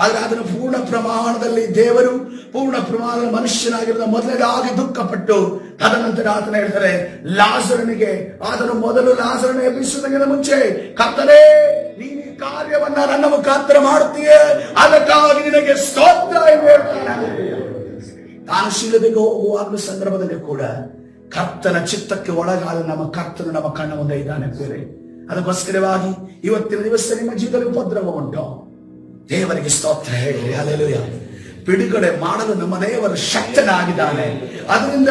ಆದ್ರೆ ಅದನ್ನು ಪೂರ್ಣ ಪ್ರಮಾಣದಲ್ಲಿ ದೇವರು ಪೂರ್ಣ ಪ್ರಮಾಣದ ಮನುಷ್ಯನಾಗಿರೋದ ಮೊದಲನೇದಾಗಿ ದುಃಖಪಟ್ಟು ತದನಂತರ ಆತನ ಹೇಳ್ತಾರೆ ಲಾಜರನಿಗೆ, ಆತನು ಮೊದಲು ಲಾಜರನ ಎಬ್ಬಿಸುವುದಕ್ಕಿಂತ ಮುಂಚೆ, ಕರ್ತನೇ ನೀನು ಈ ಕಾರ್ಯವನ್ನ ನನ್ನ ಮುಖಾಂತರ ಮಾಡುತ್ತೀಯೇ, ಅದಕ್ಕಾಗಿ ನಿನಗೆ ಸ್ತೋತ್ರ ಎಂದು ಹೇಳ್ತಾನೆ. ತಾನು ಶಿಲುಬೆಗೆ ಹೋಗುವ ಸಂದರ್ಭದಲ್ಲಿ ಕೂಡ ಕರ್ತನ ಚಿತ್ತಕ್ಕೆ ಒಳಗಾದ ನಮ್ಮ ಕರ್ತನು ನಮ್ಮ ಕಣ್ಣ ಮುಂದೆ ಇದ್ದಾನೆ ಬೇರೆ. ಅದಕ್ಕೋಸ್ಕರವಾಗಿ ಇವತ್ತಿನ ದಿವಸ ನಿಮ್ಮ ಜೀವನದಲ್ಲಿ ಉಪದ್ರವ ಉಂಟು, ದೇವರಿಗೆ ಸ್ತೋತ್ರ ಹೇಳಿ. ಹಲ್ಲೆಲೂಯಾ. ಬಿಡುಗಡೆ ಮಾಡಲು ನಮ್ಮ ದೇವರು ಶಕ್ತನಾಗಿದ್ದಾನೆ. ಅದರಿಂದ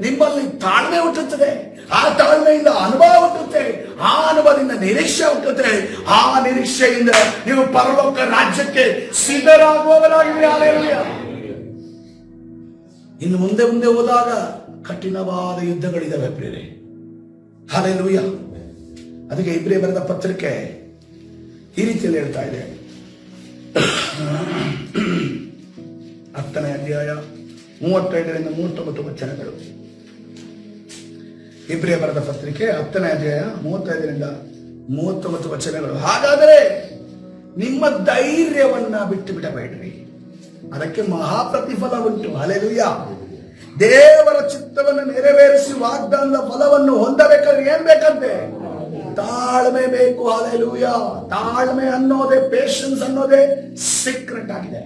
ನಿಮ್ಮಲ್ಲಿ ತಾಳ್ಮೆ ಹುಟ್ಟುತ್ತದೆ, ಆ ತಾಳ್ಮೆಯಿಂದ ಅನುಭವ ಹುಟ್ಟುತ್ತೆ, ಆ ಅನುಭವದಿಂದ ನಿರೀಕ್ಷೆ ಹುಟ್ಟುತ್ತೆ, ಆ ನಿರೀಕ್ಷೆಯಿಂದ ನೀವು ಪರಲೋಕ ರಾಜ್ಯಕ್ಕೆ ಸಿದ್ಧರಾಗುವವರಾಗಿವೆ. ಹಲ್ಲೆಲೂಯಾ. ಇನ್ನು ಮುಂದೆ ಮುಂದೆ ಹೋದಾಗ ಕಠಿಣವಾದ ಯುದ್ಧಗಳಿದಾವೆ ಪ್ರಿಯರೇ. ಹಲ್ಲೆಲೂಯಾ. ಅದಕ್ಕೆ ಇಬ್ರಿಯ ಬರೆದ ಪತ್ರಿಕೆ ಈ ರೀತಿಯಲ್ಲಿ ಹೇಳ್ತಾ ಇದೆ, 10ನೇ ಅಧ್ಯಾಯ 35ರಿಂದ 39 ವಚನಗಳು. ಇಬ್ರಿಯ ಬರೆದ ಪತ್ರಿಕೆ 10ನೇ ಅಧ್ಯಾಯ 35ರಿಂದ 39 ವಚನಗಳು. ಹಾಗಾದರೆ ನಿಮ್ಮ ಧೈರ್ಯವನ್ನ ಬಿಟ್ಟು ಬಿಡಬೇಡ್ರಿ, ಅದಕ್ಕೆ ಮಹಾಪ್ರತಿಫಲ ಉಂಟು. ಹಲ್ಲೆಲೂಯಾ. ದೇವರ ಚಿತ್ತವನ್ನು ನೆರವೇರಿಸಿ ವಾಗ್ದಾನದ ಫಲವನ್ನು ಹೊಂದಬೇಕಾದ್ರೆ ಏನ್ ಬೇಕಂತೆ? ತಾಳ್ಮೆ ಬೇಕು. ಹಲ್ಲೆಲೂಯಾ. ತಾಳ್ಮೆ ಅನ್ನೋದೇ, ಪೇಷನ್ಸ್ ಅನ್ನೋದೇ ಸೀಕ್ರೆಟ್ ಆಗಿದೆ.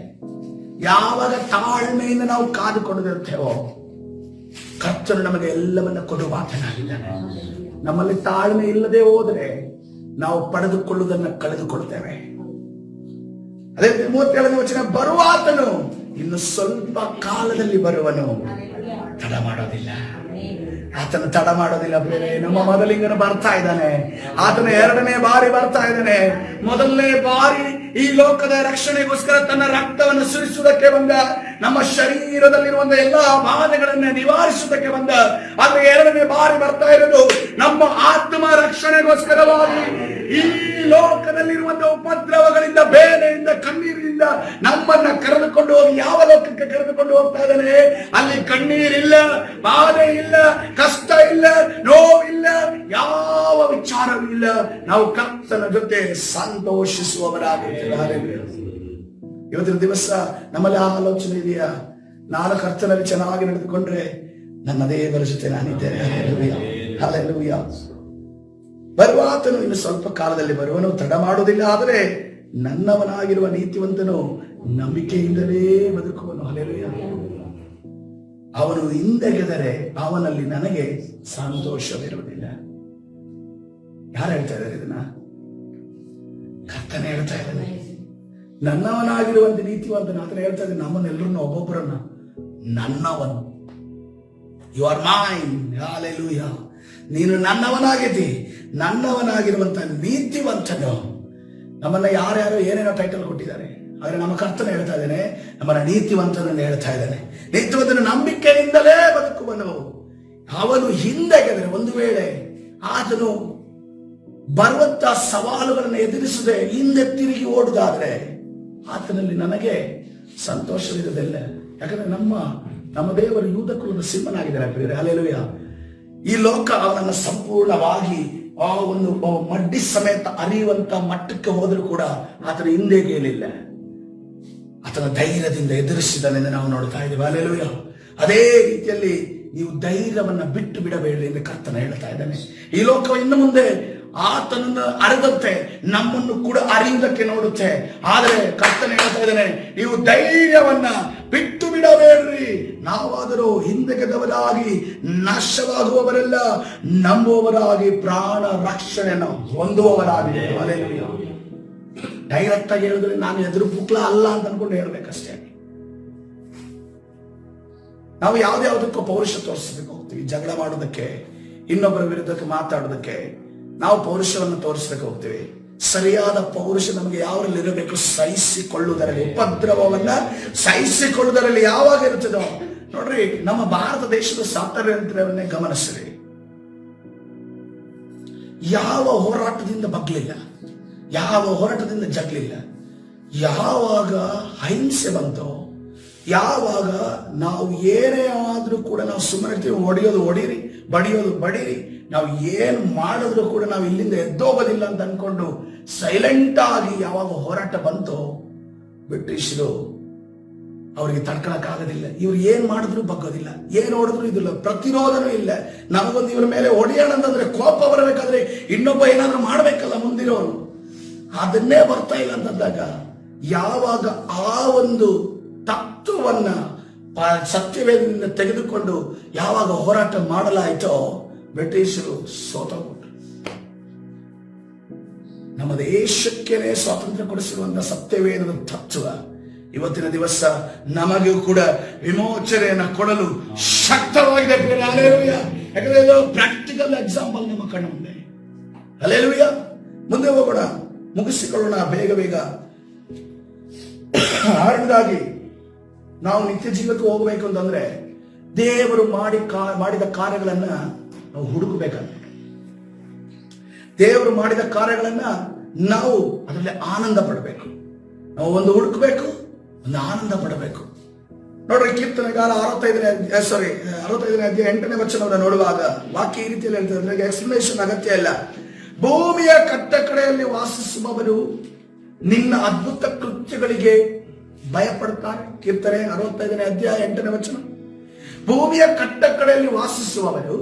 ಯಾವಾಗ ತಾಳ್ಮೆಯಿಂದ ನಾವು ಕಾದುಕೊಂಡಿರುತ್ತೇವೋ ಕರ್ತನು ನಮಗೆ ಎಲ್ಲವನ್ನ ಕೊಡುವ ಆತನಾಗಿದ್ದಾನೆ. ನಮ್ಮಲ್ಲಿ ತಾಳ್ಮೆ ಇಲ್ಲದೆ ಹೋದರೆ ನಾವು ಪಡೆದುಕೊಳ್ಳುವುದನ್ನು ಕಳೆದುಕೊಳ್ಳುತ್ತೇವೆ. ಅದೇ 37ನೇ ವಚನ, ಬರುವಾತನು ಇನ್ನು ಸ್ವಲ್ಪ ಕಾಲದಲ್ಲಿ ಬರುವನು, ತಡ ಮಾಡೋದಿಲ್ಲ. ಆತನು ತಡ ಮಾಡೋದಿಲ್ಲ ಬೇರೆ. ನಮ್ಮ ಮೊದಲಿಂಗನು ಬರ್ತಾ ಇದ್ದಾನೆ, ಆತನ 2ನೇ ಬಾರಿ ಬರ್ತಾ ಇದ್ದಾನೆ. ಮೊದಲನೇ ಬಾರಿ ಈ ಲೋಕದ ರಕ್ಷಣೆಗೋಸ್ಕರ ತನ್ನ ರಕ್ತವನ್ನು ಸುರಿಸುವುದಕ್ಕೆ ಬಂದ, ನಮ್ಮ ಶರೀರದಲ್ಲಿರುವಂತ ಎಲ್ಲಾ ಬಾಧೆಗಳನ್ನ ನಿವಾರಿಸುವುದಕ್ಕೆ ಬಂದ. ಆದ್ರೆ 2ನೇ ಬಾರಿ ಬರ್ತಾ ಇರೋದು ನಮ್ಮ ಆತ್ಮ ರಕ್ಷಣೆಗೋಸ್ಕರವಾಗಿ. ಈ ಲೋಕದಲ್ಲಿರುವಂತಹ ಉಪದ್ರವಗಳಿಂದ, ಬೇನೆಯಿಂದ, ಕಣ್ಣೀರಿನಿಂದ ನಮ್ಮನ್ನ ಕರೆದುಕೊಂಡು ಹೋಗಿ ಯಾವ ಲೋಕಕ್ಕೆ ಕರೆದುಕೊಂಡು ಹೋಗ್ತಾ ಇದ್ದಾನೆ? ಅಲ್ಲಿ ಕಣ್ಣೀರಿಲ್ಲ, ಬಾಧೆ ಇಲ್ಲ, ಕಷ್ಟ ಇಲ್ಲ, ನೋವಿಲ್ಲ, ಯಾವ ವಿಚಾರವಿಲ್ಲ. ನಾವು ಕರ್ತನ ಜೊತೆ ಸಂತೋಷಿಸುವವರಾಗಿದ್ದೇವೆ. ಇವತ್ತಿನ ದಿವಸ ನಮ್ಮಲ್ಲಿ ಆ ಆಲೋಚನೆ ಇದೆಯಾ? ನಾನು ಕರ್ತನಲ್ಲಿ ಚೆನ್ನಾಗಿ ನಡೆದುಕೊಂಡ್ರೆ ನನ್ನ ದೇವರ ಜೊತೆ ನಾನಿದ್ದೇನೆ. ಹಲ್ಲೆಲೂಯಾ. ಹಲ್ಲೆಲೂಯಾ. ಬರುವಾತನು ಇನ್ನು ಸ್ವಲ್ಪ ಕಾಲದಲ್ಲಿ ಬರುವನು, ತಡ ಮಾಡುವುದಿಲ್ಲ. ಆದರೆ ನನ್ನವನಾಗಿರುವ ನೀತಿವಂತನು ನಂಬಿಕೆಯಿಂದಲೇ ಬದುಕುವನು. ಹಲ್ಲೆಲೂಯಾ. ಅವನು ಹಿಂದೆಗೆದರೆ ಅವನಲ್ಲಿ ನನಗೆ ಸಂತೋಷವಿರುವುದಿಲ್ಲ. ಯಾರು ಹೇಳ್ತಾ ಇದ್ದಾರೆ ಇದನ್ನ? ಕರ್ತನೇ ಹೇಳ್ತಾ ಇದ್ದಾನೆ. ನನ್ನವನಾಗಿರುವಂತೆ ನೀತಿವಂತನು. ಆತನ ಹೇಳ್ತಾ ಇದ್ದಾನೆ ನಮ್ಮನ್ನೆಲ್ಲರನ್ನು, ಒಬ್ಬೊಬ್ಬರನ್ನ ನನ್ನವನು. You are mine. ಹಲ್ಲೆಲೂಯಾ. ನೀನು ನನ್ನವನಾಗಿದ್ದಿ. ನನ್ನವನಾಗಿರುವಂತ ನೀತಿವಂತನು. ನಮ್ಮನ್ನ ಯಾರ್ಯಾರು ಏನೇನೋ ಟೈಟಲ್ ಕೊಟ್ಟಿದ್ದಾರೆ, ಆದ್ರೆ ನಮ್ಮ ಕರ್ತನ ಹೇಳ್ತಾ ಇದ್ದಾನೆ ನಮ್ಮನ್ನ ನೀತಿವಂತನನ್ನು ಹೇಳ್ತಾ ಇದ್ದಾನೆ. ನೀತಿವಂತನ ನಂಬಿಕೆಯಿಂದಲೇ ಬದುಕುವನು. ಅವನು ಹಿಂದೆಗೆದರೆ, ಒಂದು ವೇಳೆ ಆತನು ಬರುವಂತ ಸವಾಲುಗಳನ್ನು ಎದುರಿಸದೆ ಹಿಂದೆ ತಿರುಗಿ ಓಡುದಾದ್ರೆ ಆತನಲ್ಲಿ ನನಗೆ ಸಂತೋಷವಿರುವುದಿಲ್ಲ. ಯಾಕಂದ್ರೆ ನಮ್ಮ ದೇವರು ಯೂದ ಕುಲದ ಸಿಂಹನಾಗಿದ್ದಾರೆ ಪ್ರಿಯರೇ. ಹಲ್ಲೆಲೂಯಾ. ಈ ಲೋಕ ಅವನನ್ನು ಸಂಪೂರ್ಣವಾಗಿ ಆ ಒಂದು ಮಡ್ಡಿ ಸಮೇತ ಅರಿಯುವಂತ ಮಟ್ಟಕ್ಕೆ ಹೋದರೂ ಕೂಡ ಆತನ ಹಿಂದೆಗೆಯಲಿಲ್ಲ. ಆತನ ಧೈರ್ಯದಿಂದ ಎದುರಿಸಿದನೆಂದು ನಾವು ನೋಡ್ತಾ ಇದ್ದೇವೆ. ಹಲ್ಲೆಲೂಯಾ. ಅದೇ ರೀತಿಯಲ್ಲಿ ನೀವು ಧೈರ್ಯವನ್ನ ಬಿಟ್ಟು ಬಿಡಬೇಡಿ ಎಂದು ಕರ್ತನ ಹೇಳ್ತಾ ಇದ್ದಾನೆ. ಈ ಲೋಕ ಇನ್ನು ಮುಂದೆ ಆತನನ್ನು ಅರಿದಂತೆ ನಮ್ಮನ್ನು ಕೂಡ ಅರಿಯುವುದಕ್ಕೆ ನೋಡುತ್ತೆ. ಆದರೆ ಕರ್ತನ ಹೇಳ್ತಾ ಇದ್ದಾನೆ ನೀವು ಧೈರ್ಯವನ್ನ ಬಿಟ್ಟು ಬಿಡಬೇಡ್ರಿ. ನಾವಾದರೂ ಹಿಂದೆಗೆದವರಾಗಿ ನಾಶವಾಗುವವರೆಲ್ಲ ನಂಬುವವರಾಗಿ ಪ್ರಾಣ ರಕ್ಷಣೆಯನ್ನು ಹೊಂದುವವರಾಗಿ. ಹಲ್ಲೆಲೂಯಾ. ಡೈರೆಕ್ಟ್ ಆಗಿ ಹೇಳಿದ್ರೆ ನಾನು ಎದುರು ಪುಕ್ಲ ಅಲ್ಲ ಅಂತ ಅನ್ಕೊಂಡು ಹೇಳ್ಬೇಕಷ್ಟೇ. ನಾವು ಯಾವ್ದಾವುದಕ್ಕೂ ಪೌರುಷ ತೋರಿಸಬೇಕು ಹೋಗ್ತೀವಿ. ಜಗಳ ಮಾಡೋದಕ್ಕೆ, ಇನ್ನೊಬ್ಬರ ವಿರುದ್ಧಕ್ಕೆ ಮಾತಾಡೋದಕ್ಕೆ ನಾವು ಪೌರುಷವನ್ನು ತೋರಿಸಬೇಕು ಹೋಗ್ತೀವಿ. ಸರಿಯಾದ ಪೌರುಷ ನಮಗೆ ಯಾವರಲ್ಲಿ ಇರಬೇಕು? ಸಹಿಸಿಕೊಳ್ಳುವುದರಲ್ಲಿ, ಉಪದ್ರವವನ್ನ ಸಹಿಸಿಕೊಳ್ಳುವುದರಲ್ಲಿ ಯಾವಾಗ ಇರುತ್ತದೋ. ನೋಡ್ರಿ, ನಮ್ಮ ಭಾರತ ದೇಶದ ಸ್ವಾತಂತ್ರ್ಯವನ್ನೇ ಗಮನಿಸ್ರಿ. ಯಾವ ಹೋರಾಟದಿಂದ ಬಗ್ಲಿಲ್ಲ, ಯಾವ ಹೋರಾಟದಿಂದ ಜಗ್ಲಿಲ್ಲ. ಯಾವಾಗ ಅಹಿಂಸೆ ಬಂತೋ, ಯಾವಾಗ ನಾವು ಏನೇ ಆದ್ರೂ ಕೂಡ ನಾವು ಸುಮ್ಮನೆ ಇರ್ತೀವಿ. ಹೊಡೆಯೋದು ಹೊಡೀರಿ, ಬಡಿಯೋದು ಬಡೀರಿ, ನಾವು ಏನು ಮಾಡಿದ್ರು ಕೂಡ ನಾವು ಇಲ್ಲಿಂದ ಎದ್ದೋಗೋದಿಲ್ಲ ಅಂತ ಅನ್ಕೊಂಡು ಸೈಲೆಂಟ್ ಆಗಿ ಯಾವಾಗ ಹೋರಾಟ ಬಂತೋ ಬ್ರಿಟಿಷರು ಅವರಿಗೆ ತಡ್ಕೊಳಕ್ಕಾಗೋದಿಲ್ಲ. ಇವ್ರು ಏನ್ ಮಾಡಿದ್ರು ಬಗ್ಗೋದಿಲ್ಲ, ಏನ್ ಹೊಡೆದ್ರು ಇದಿಲ್ಲ, ಪ್ರತಿರೋಧನೂ ಇಲ್ಲ. ನಮಗೊಂದು ಇವ್ರ ಮೇಲೆ ಹೊಡೆಯೋಣ ಅಂತಂದ್ರೆ ಕೋಪ ಬರಬೇಕಾದ್ರೆ ಇನ್ನೊಬ್ಬ ಏನಾದ್ರೂ ಮಾಡ್ಬೇಕಲ್ಲ ಮುಂದಿರೋನು, ಅದನ್ನೇ ಬರ್ತಾ ಇಲ್ಲ ಅಂತಂದಾಗ ಯಾವಾಗ ಆ ಒಂದು ತತ್ವವನ್ನ ಸತ್ಯವೇದದಿಂದ ತೆಗೆದುಕೊಂಡು ಯಾವಾಗ ಹೋರಾಟ ಮಾಡಲಾಯಿತೋ ಬ್ರಿಟಿಷರು ಸೋತೋಗ್ಬಿಟ್ರು. ನಮ್ಮ ದೇಶಕ್ಕೇನೆ ಸ್ವಾತಂತ್ರ್ಯ ಕೊಡಿಸಿರುವಂತಹ ಸತ್ಯವೇದದ ತತ್ವ ಇವತ್ತಿನ ದಿವಸ ನಮಗೂ ಕೂಡ ವಿಮೋಚನೆಯನ್ನು ಕೊಡಲು ಶಕ್ತವಾಗಿದೆ. ಹಲ್ಲೆಲೂಯಾ. ಯಾಕಂದ್ರೆ ಇದು ಪ್ರಾಕ್ಟಿಕಲ್ ಎಕ್ಸಾಂಪಲ್ ನಮ್ಮ ಕಣ್ಣ ಮುಂದೆ. ಹಲ್ಲೆಲೂಯಾ. ಮುಂದೆ ಹೋಗೋಣ, ಮುಗಿಸಿಕೊಳ್ಳೋಣ ಬೇಗ ಬೇಗ. ಆರನೇದಾಗಿ ನಾವು ನಿತ್ಯ ಜೀವಕ್ಕೆ ಹೋಗಬೇಕು ಅಂತಂದ್ರೆ ದೇವರು ಮಾಡಿದ ಕಾರ್ಯಗಳನ್ನ ನಾವು ಹುಡುಕಬೇಕಂತ. ದೇವರು ಮಾಡಿದ ಕಾರ್ಯಗಳನ್ನ ನಾವು ಅದರಲ್ಲಿ ಆನಂದ ಪಡಬೇಕು. ನಾವು ಒಂದು ಹುಡುಕಬೇಕು, ಒಂದು ಆನಂದ ಪಡಬೇಕು. ನೋಡ್ರಿ, ಕೀರ್ತನೆಗಾರ 65ನೇ ಅಧ್ಯಾಯ 8ನೇ ವಚನವನ್ನು ನೋಡುವಾಗ ವಾಕ್ಯ ಈ ರೀತಿಯಲ್ಲಿ ಹೇಳ್ತಾರೆ. ಎಕ್ಸ್ಪ್ಲನೇಷನ್ ಅಗತ್ಯ ಇಲ್ಲ. ಭೂಮಿಯ ಕಟ್ಟ ಕಡೆಯಲ್ಲಿ ವಾಸಿಸುವವರು ನಿನ್ನ ಅದ್ಭುತ ಕೃತ್ಯಗಳಿಗೆ ಭಯಪಡ್ತಾರೆ. ಕೀರ್ತನೆ 65ನೇ ಅಧ್ಯಾಯ 8ನೇ ವಚನ. ಭೂಮಿಯ ಕಟ್ಟ ಕಡೆಯಲ್ಲಿ ವಾಸಿಸುವವರು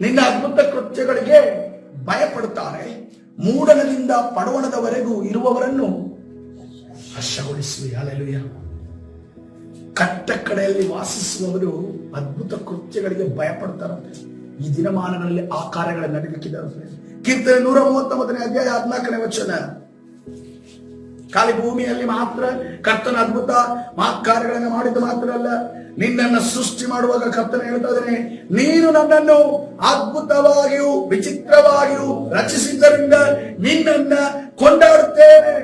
ನಿನ್ನ ಅದ್ಭುತ ಕೃತ್ಯಗಳಿಗೆ ಭಯಪಡುತ್ತಾರೆ. ಮೂಡಣದಿಂದ ಪಡವಣದವರೆಗೂ ಇರುವವರನ್ನು ಹರ್ಷಗೊಳಿಸುವೆ. ಹಲ್ಲೆಲೂಯಾ. ಕಟ್ಟ ಕಡೆಯಲ್ಲಿ ವಾಸಿಸುವವರು ಅದ್ಭುತ ಕೃತ್ಯಗಳಿಗೆ ಭಯಪಡ್ತಾರಂತೆ. ಈ ದಿನಮಾನಗಳಲ್ಲಿ ಆ ಕಾರ್ಯಗಳು ನಡೀಲಿಕ್ಕಿದ್ದಾರೆ. ಕೀರ್ತನೆ 139ನೇ ಅಧ್ಯಾಯ 14ನೇ ವಚನ. ಖಾಲಿ ಭೂಮಿಯಲ್ಲಿ ಮಾತ್ರ ಕರ್ತನ ಅದ್ಭುತ ಕಾರ್ಯಗಳನ್ನು ಮಾಡಿದ್ದು ಮಾತ್ರ ಅಲ್ಲ, ನಿನ್ನನ್ನು ಸೃಷ್ಟಿ ಮಾಡುವಾಗ ಕರ್ತನ ಹೇಳ್ತಾ ಇದ್ದಾನೆ, ನೀನು ನನ್ನನ್ನು ಅದ್ಭುತವಾಗಿಯೂ ವಿಚಿತ್ರವಾಗಿಯೂ ರಚಿಸಿದ್ದರಿಂದ ನಿನ್ನನ್ನ ಕೊಂಡಾಡುತ್ತೇನೆ.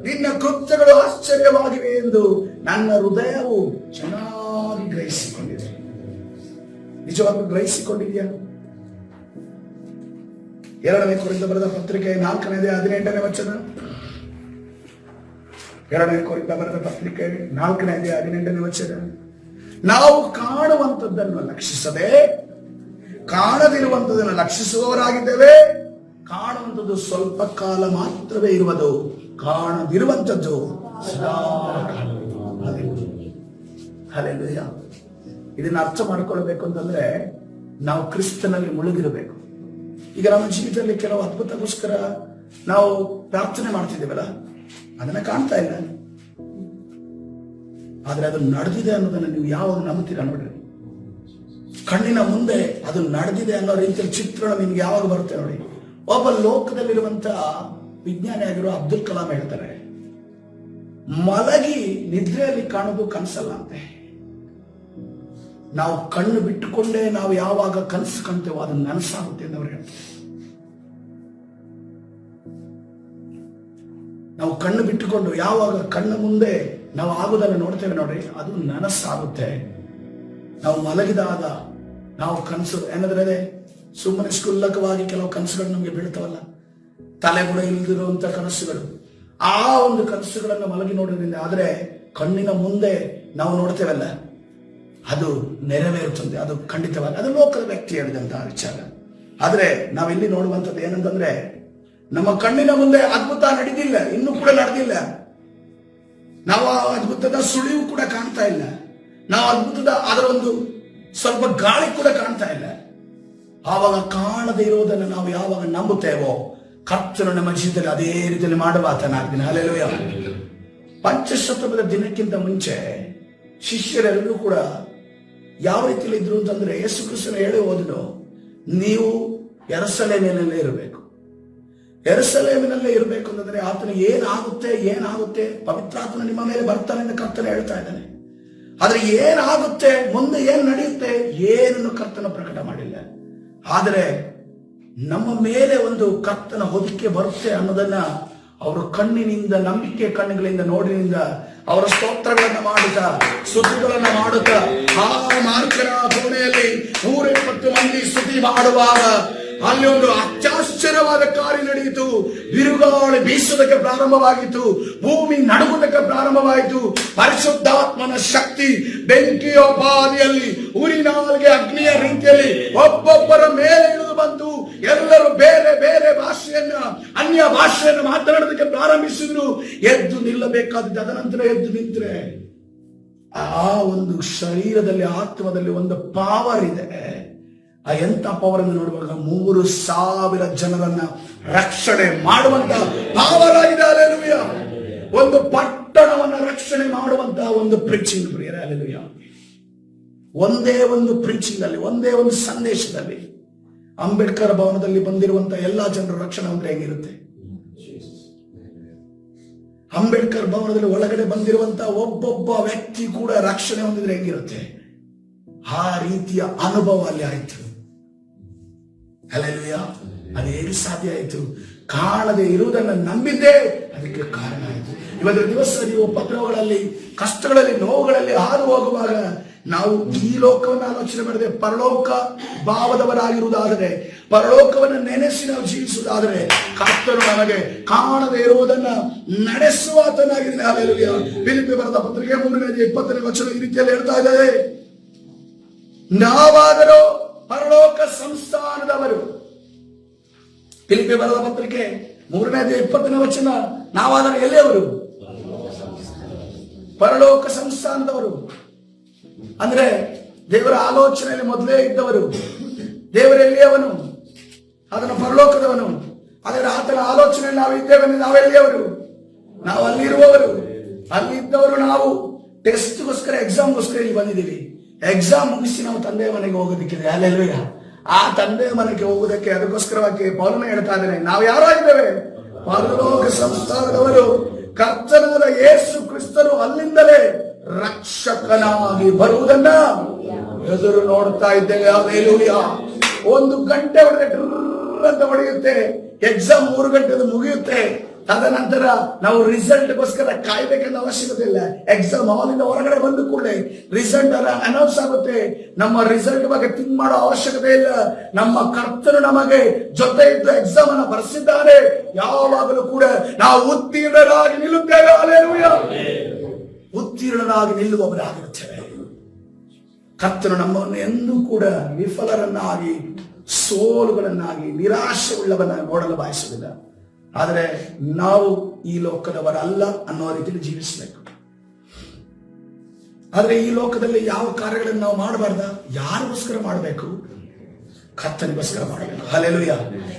ನಿನ್ನ ಕೃತ್ಯಗಳು ಆಶ್ಚರ್ಯವಾಗಿವೆ ಎಂದು ನನ್ನ ಹೃದಯವು ಚೆನ್ನಾಗಿ ಗ್ರಹಿಸಿಕೊಂಡಿದೆ. ನಿಜವಾಗ್ಲೂ ಗ್ರಹಿಸಿಕೊಂಡಿದೆಯಾ? 2ನೇ ಕೊರಿಂಥ ಬರೆದ ಪತ್ರಿಕೆ 4ನೇ ಅಧ್ಯಾಯ 18ನೇ ವಚನ. 2ನೇ ಕೊರಿಂಥ ಬರೆದ ಪತ್ರಿಕೆ 4ನೇ ಅಧ್ಯಾಯ 18ನೇ ವಚನ. ನಾವು ಕಾಣುವಂಥದ್ದನ್ನು ಲಕ್ಷಿಸದೆ ಕಾಣದಿರುವಂಥದ್ದನ್ನು ಲಕ್ಷಿಸುವವರಾಗಿದ್ದೇವೆ. ಕಾಣುವಂಥದ್ದು ಸ್ವಲ್ಪ ಕಾಲ ಮಾತ್ರವೇ ಇರುವುದು, ಕಾಣದಿರುವಂಥದ್ದು ಸದಾ ಕಾಲ. ಹಲ್ಲೆಲೂಯಾ. ಇದನ್ನ ಅರ್ಥ ಮಾಡ್ಕೊಳ್ಬೇಕು ಅಂತಂದ್ರೆ ನಾವು ಕ್ರಿಸ್ತನಲ್ಲಿ ಮುಳುಗಿರಬೇಕು. ಈಗ ನಮ್ಮ ಜೀವಿತದಲ್ಲಿ ಕೆಲವು ಅದ್ಭುತಕ್ಕೋಸ್ಕರ ನಾವು ಪ್ರಾರ್ಥನೆ ಮಾಡ್ತಿದ್ದೇವಲ್ಲ, ಅದನ್ನ ಕಾಣ್ತಾ ಇಲ್ಲ, ಆದ್ರೆ ಅದು ನಡೆದಿದೆ ಅನ್ನೋದನ್ನ ನೀವು ಯಾವಾಗ ನಂಬ್ತೀರಾ ನೋಡ್ರಿ. ಕಣ್ಣಿನ ಮುಂದೆ ಅದು ನಡೆದಿದೆ ಅನ್ನೋ ರೀತಿಯಲ್ಲಿ ಚಿತ್ರಣ ನಿಮ್ಗೆ ಯಾವಾಗ ಬರುತ್ತೆ ನೋಡಿ. ಒಬ್ಬ ಲೋಕದಲ್ಲಿರುವಂತ ವಿಜ್ಞಾನಿ ಆಗಿರೋ ಅಬ್ದುಲ್ ಕಲಾಂ ಹೇಳ್ತಾರೆ, ಮಲಗಿ ನಿದ್ರೆಯಲ್ಲಿ ಕಾಣೋದು ಕನಸಲ್ಲ ಅಂತೆ. ನಾವು ಕಣ್ಣು ಬಿಟ್ಟುಕೊಂಡೇ ನಾವು ಯಾವಾಗ ಕನಸು ಕಾಣ್ತೇವೋ ಅದು ನನಸಾಗುತ್ತೆ ಅಂತ ಅವ್ರು ಹೇಳ್ತಾರೆ. ನಾವು ಕಣ್ಣು ಬಿಟ್ಟುಕೊಂಡು ಯಾವಾಗ ಕಣ್ಣು ಮುಂದೆ ನಾವು ಆಗುದನ್ನು ನೋಡ್ತೇವೆ ನೋಡ್ರಿ, ಅದು ನನಸಾಗುತ್ತೆ. ನಾವು ಮಲಗಿದಾಗ ನಾವು ಕನಸು ಏನಂದ್ರೆ ಸುಮ್ಮನೆ ಕ್ಷುಲ್ಲಕವಾಗಿ ಕೆಲವು ಕನಸುಗಳು ನಮಗೆ ಬೀಳ್ತಾವಲ್ಲ, ತಲೆಗುಣ ಇಲ್ದಿರುವಂತ ಕನಸುಗಳು. ಆ ಒಂದು ಕನಸುಗಳನ್ನು ಮಲಗಿ ನೋಡೋದ್ರಿಂದ, ಆದ್ರೆ ಕಣ್ಣಿನ ಮುಂದೆ ನಾವು ನೋಡ್ತೇವಲ್ಲ, ಅದು ನೆರವೇರುತ್ತದೆ. ಅದು ಖಂಡಿತವಾಗಿ ಅದು ಲೋಕದ ವ್ಯಕ್ತಿ ಹೇಳಿದಂತಹ ವಿಚಾರ. ಆದ್ರೆ ನಾವಿಲ್ಲಿ ನೋಡುವಂಥದ್ದು ಏನಂತಂದ್ರೆ, ನಮ್ಮ ಕಣ್ಣಿನ ಮುಂದೆ ಅದ್ಭುತ ನಡೆದಿಲ್ಲ, ಇನ್ನೂ ಕೂಡ ನಡೆದಿಲ್ಲ. ನಾವು ಆ ಅದ್ಭುತದ ಸುಳಿವು ಕೂಡ ಕಾಣ್ತಾ ಇಲ್ಲ. ನಾವು ಅದ್ಭುತದ ಅದರ ಒಂದು ಸ್ವಲ್ಪ ಗಾಳಿ ಕೂಡ ಕಾಣ್ತಾ ಇಲ್ಲ. ಆವಾಗ ಕಾಣದೇ ಇರೋದನ್ನು ನಾವು ಯಾವಾಗ ನಂಬುತ್ತೇವೋ, ಕರ್ತನು ನಮ್ಮ ಜೀವಿತದಲ್ಲಿ ಅದೇ ರೀತಿಯಲ್ಲಿ ಮಾಡುವಾತನಾಗ್ತಾನೆ. ಹಲ್ಲೆಲೂಯಾ. ಪಂಚಶತಮಾನದ ದಿನಕ್ಕಿಂತ ಮುಂಚೆ ಶಿಷ್ಯರೆಲ್ಲರೂ ಕೂಡ ಯಾವ ರೀತಿಯಲ್ಲಿ ಇದ್ರು ಅಂತಂದ್ರೆ, ಯೇಸು ಕ್ರಿಸ್ತನು ಹೇಳಿ ಹೋದನು, ನೀವು ಯೆರೂಸಲೇಮಿನಲ್ಲೇ ಇರಬೇಕು. ಯೆರೂಸಲೇಮಿನಲ್ಲೇ ಇರಬೇಕು ಅಂತಂದ್ರೆ ಆತನು ಏನಾಗುತ್ತೆ ಪವಿತ್ರಾತ್ಮನು ನಿಮ್ಮ ಮೇಲೆ ಬರ್ತಾನೆ ಅಂತ ಕರ್ತನ ಹೇಳ್ತಾ ಇದ್ದಾನೆ. ಆದ್ರೆ ಏನಾಗುತ್ತೆ, ಮುಂದೆ ಏನ್ ನಡೆಯುತ್ತೆ, ಏನನ್ನು ಕರ್ತನ ಪ್ರಕಟ ಮಾಡಿಲ್ಲ. ಆದರೆ ನಮ್ಮ ಮೇಲೆ ಒಂದು ಕರ್ತನ ಹೊದಿಕೆ ಬರುತ್ತೆ ಅನ್ನೋದನ್ನ ಅವರು ಕಣ್ಣಿನಿಂದ, ನಂಬಿಕೆ ಕಣ್ಣುಗಳಿಂದ ನೋಡಿನಿಂದ ಅವರ ಸ್ತೋತ್ರಗಳನ್ನ ಮಾಡುತ್ತಾ, ಸ್ತುತಿಗಳನ್ನ ಮಾಡುತ್ತಾ, ಆ ಮಾರ್ಕನ ಕೋಣೆಯಲ್ಲಿ 120 ಮಂದಿ ಸ್ತುತಿ ಮಾಡುವಾಗ ಅಲ್ಲಿ ಒಂದು ಅತ್ಯಾಶ್ಚರ್ಯವಾದ ಕಾರ್ಯ ನಡೆಯಿತು. ಬಿರುಗಾಳಿ ಬೀಸುವುದಕ್ಕೆ ಪ್ರಾರಂಭವಾಗಿತ್ತು, ಭೂಮಿ ನಡುಗುವುದಕ್ಕೆ ಪ್ರಾರಂಭವಾಯಿತು. ಪರಿಶುದ್ಧಾತ್ಮನ ಶಕ್ತಿ ಬೆಂಕಿಯೋಪಾದಿಯಲ್ಲಿ ಉರಿನಾಲ್ಗೆ ಅಗ್ನಿಯ ರೀತಿಯಲ್ಲಿ ಒಬ್ಬೊಬ್ಬರ ಮೇಲೆ ಇಳಿದು ಬಂತು. ಎಲ್ಲರೂ ಬೇರೆ ಬೇರೆ ಭಾಷೆಯನ್ನ, ಅನ್ಯ ಭಾಷೆಯನ್ನು ಮಾತನಾಡೋದಕ್ಕೆ ಪ್ರಾರಂಭಿಸಿದ್ರು. ಎದ್ದು ನಿಲ್ಲಬೇಕಾದ ತದನಂತರ ಎದ್ದು ನಿಂತ್ರೆ ಆ ಒಂದು ಶರೀರದಲ್ಲಿ, ಆತ್ಮದಲ್ಲಿ ಒಂದು ಪಾವರ್ ಇದೆ. ಆ ಎಂತ ಪವರ್ ಅನ್ನು ನೋಡುವಾಗ 3,000 ಜನರನ್ನ ರಕ್ಷಣೆ ಮಾಡುವಂತ ಪವರ್ ಆಗಿದೆ. ಹಲ್ಲೆಲೂಯಾ. ಒಂದು ಪಟ್ಟಣವನ್ನ ರಕ್ಷಣೆ ಮಾಡುವಂತ ಒಂದು ಪ್ರೀಚಿಂಗ್ ಪ್ರಿಯರೇ. ಹಲ್ಲೆಲೂಯಾ. ಒಂದೇ ಒಂದು ಪ್ರೀಚಿಂಗ್ ಅಲ್ಲಿ, ಒಂದೇ ಒಂದು ಸಂದೇಶದಲ್ಲಿ ಅಂಬೇಡ್ಕರ್ ಭವನದಲ್ಲಿ ಬಂದಿರುವಂತ ಎಲ್ಲಾ ಜನರ ರಕ್ಷಣೆ ಅಂದ್ರೆ ಹೇಗಿರುತ್ತೆ? ಅಂಬೇಡ್ಕರ್ ಭವನದಲ್ಲಿ ಒಳಗಡೆ ಬಂದಿರುವಂತ ಒಬ್ಬೊಬ್ಬ ವ್ಯಕ್ತಿ ಕೂಡ ರಕ್ಷಣೆ ಹೊಂದಿದ್ರೆ ಹೆಂಗಿರುತ್ತೆ, ಆ ರೀತಿಯ ಅನುಭವ ಅಲ್ಲಿ ಆಯ್ತು. ಹಲ್ಲೆಲೂಯಾ. ಅದು ಹೇಗೆ ಸಾಧ್ಯ ಆಯಿತು? ಕಾಣದೆ ಇರುವುದನ್ನು ನಂಬಿದ್ದೇ ಅದಕ್ಕೆ ಕಾರಣ ಆಯಿತು. ಇವತ್ತು ದಿವಸ ನೀವು ಉಪದ್ರವಗಳಲ್ಲಿ, ಕಷ್ಟಗಳಲ್ಲಿ, ನೋವುಗಳಲ್ಲಿ ಹಾದು ಹೋಗುವಾಗ ನಾವು ಈ ಲೋಕವನ್ನು ಆಲೋಚನೆ ಮಾಡದೆ ಪರಲೋಕ ಭಾವದವರಾಗಿರುವುದಾದರೆ, ಪರಲೋಕವನ್ನು ನೆನೆಸಿ ನಾವು ಜೀವಿಸುವುದಾದರೆ, ಕರ್ತನು ನಮಗೆ ಕಾಣದೆ ಇರುವುದನ್ನ ನಡೆಸುವಾತನಾಗಿದ್ದಾನೆ. ಹಲ್ಲೆಲೂಯಾ. ಫಿಲಿಪ್ಪಿ ಬರೆದ ಪತ್ರಿಕೆ 3:20 ಈ ರೀತಿಯಲ್ಲಿ ಹೇಳ್ತಾ ಇದ್ದಾರೆ, ನಾವಾದರೂ ಪರಲೋಕ ಸಂಸ್ಥಾನದವರು. ಫಿಲಿಪ್ಪಿ ಬರೆದ ಪತ್ರಿಕೆ 3:20 ನಾವಾದರೂ ಎಲ್ಲಿಯವರು? ಪರಲೋಕ ಸಂಸ್ಥಾನದವರು. ಅಂದ್ರೆ ದೇವರ ಆಲೋಚನೆಯಲ್ಲಿ ಮೊದಲೇ ಇದ್ದವರು. ದೇವರೆಲ್ಲಿಯವನು? ಅದನ್ನು ಪರಲೋಕದವನು. ಆದರೆ ಆತನ ಆಲೋಚನೆಯಲ್ಲಿ ನಾವು ಇದ್ದೇವೆ. ನಾವೆಲ್ಲಿಯವರು? ನಾವು ಅಲ್ಲಿರುವವರು, ಅಲ್ಲಿದ್ದವರು. ನಾವು ಟೆಸ್ಟ್ಗೋಸ್ಕರ, ಎಕ್ಸಾಮ್ಗೋಸ್ಕರ ಇಲ್ಲಿ ಬಂದಿದ್ದೀವಿ. ಎಕ್ಸಾಮ್ ಮುಗಿಸಿ ನಾವು ತಂದೆಯ ಮನೆಗೆ ಹೋಗೋದಕ್ಕಿದೆ. ಹಲ್ಲೆಲೂಯಾ. ಆ ತಂದೆಯ ಮನೆಗೆ ಹೋಗುವುದಕ್ಕೆ ಅದಕ್ಕೋಸ್ಕರವಾಗಿ ಪೌಲನು ಹೇಳ್ತಾ ಇದ್ದಾನೆ, ನಾವು ಯಾರಾಗಿದ್ದೇವೆ? ಪರಲೋಕ ಸಂಸ್ಥಾನದವರು. ಕರ್ತನಾದ ಯೇಸು ಕ್ರಿಸ್ತನು ಅಲ್ಲಿಂದಲೇ ರಕ್ಷಕನಾಗಿ ಬರುವುದನ್ನ ಎದುರು ನೋಡ್ತಾ ಇದ್ದೇವೆ. ಹಲ್ಲೆಲೂಯಾ. 1 ಗಂಟೆ ಹೊಡೆದ ಅಂತ ಹೊಡೆಯುತ್ತೆ. ಎಕ್ಸಾಮ್ 3 ಗಂಟೆದು ಮುಗಿಯುತ್ತೆ. ತದನಂತರ ನಾವು ರಿಸಲ್ಟ್ಗೋಸ್ಕರ ಕಾಯ್ಬೇಕಂತ ಅವಶ್ಯಕತೆ ಇಲ್ಲ. ಎಕ್ಸಾಮ್ ಹಾಲಿಂದ ಹೊರಗಡೆ ಬಂದ ಕೂಡಲೇ ರಿಸಲ್ಟ್ ಅನೌನ್ಸ್ ಆಗುತ್ತೆ. ನಮ್ಮ ರಿಸಲ್ಟ್ ಬಗ್ಗೆ ಥಿಂಕ್ ಮಾಡೋ ಅವಶ್ಯಕತೆ ಇಲ್ಲ. ನಮ್ಮ ಕರ್ತನು ನಮಗೆ ಜೊತೆ ಇದ್ದು ಎಕ್ಸಾಮ್ ಅನ್ನು ಬರೆಸಿದ್ದಾರೆ. ಯಾವಾಗಲೂ ಕೂಡ ನಾವು ಉತ್ತೀರ್ಣರಾಗಿ ನಿಲ್ಲುತ್ತೇವೆ. ಹಲ್ಲೆಲೂಯಾ. ಉತ್ತೀರ್ಣರಾಗಿ ನಿಲ್ಲುವವರಾಗಿರುತ್ತೇವೆ. ಕರ್ತನು ನಮ್ಮನ್ನು ಎಂದೂ ಕೂಡ ವಿಫಲರನ್ನಾಗಿ, ಸೋಲುಗಳನ್ನಾಗಿ, ನಿರಾಶೆ ಉಳ್ಳವನ್ನ ನೋಡಲು ಬಯಸುವುದಿಲ್ಲ. ಆದರೆ ನಾವು ಈ ಲೋಕದವರಲ್ಲ ಅನ್ನೋ ರೀತಿಯಲ್ಲಿ ಜೀವಿಸಬೇಕು. ಆದ್ರೆ ಈ ಲೋಕದಲ್ಲಿ ಯಾವ ಕಾರ್ಯಗಳನ್ನು ನಾವು ಮಾಡಬಾರ್ದ? ಯಾರಿಗೋಸ್ಕರ ಮಾಡಬೇಕು? ಕರ್ತನಿಗೋಸ್ಕರ ಮಾಡಬೇಕು. ಹಲ್ಲೆಲೂಯಾ.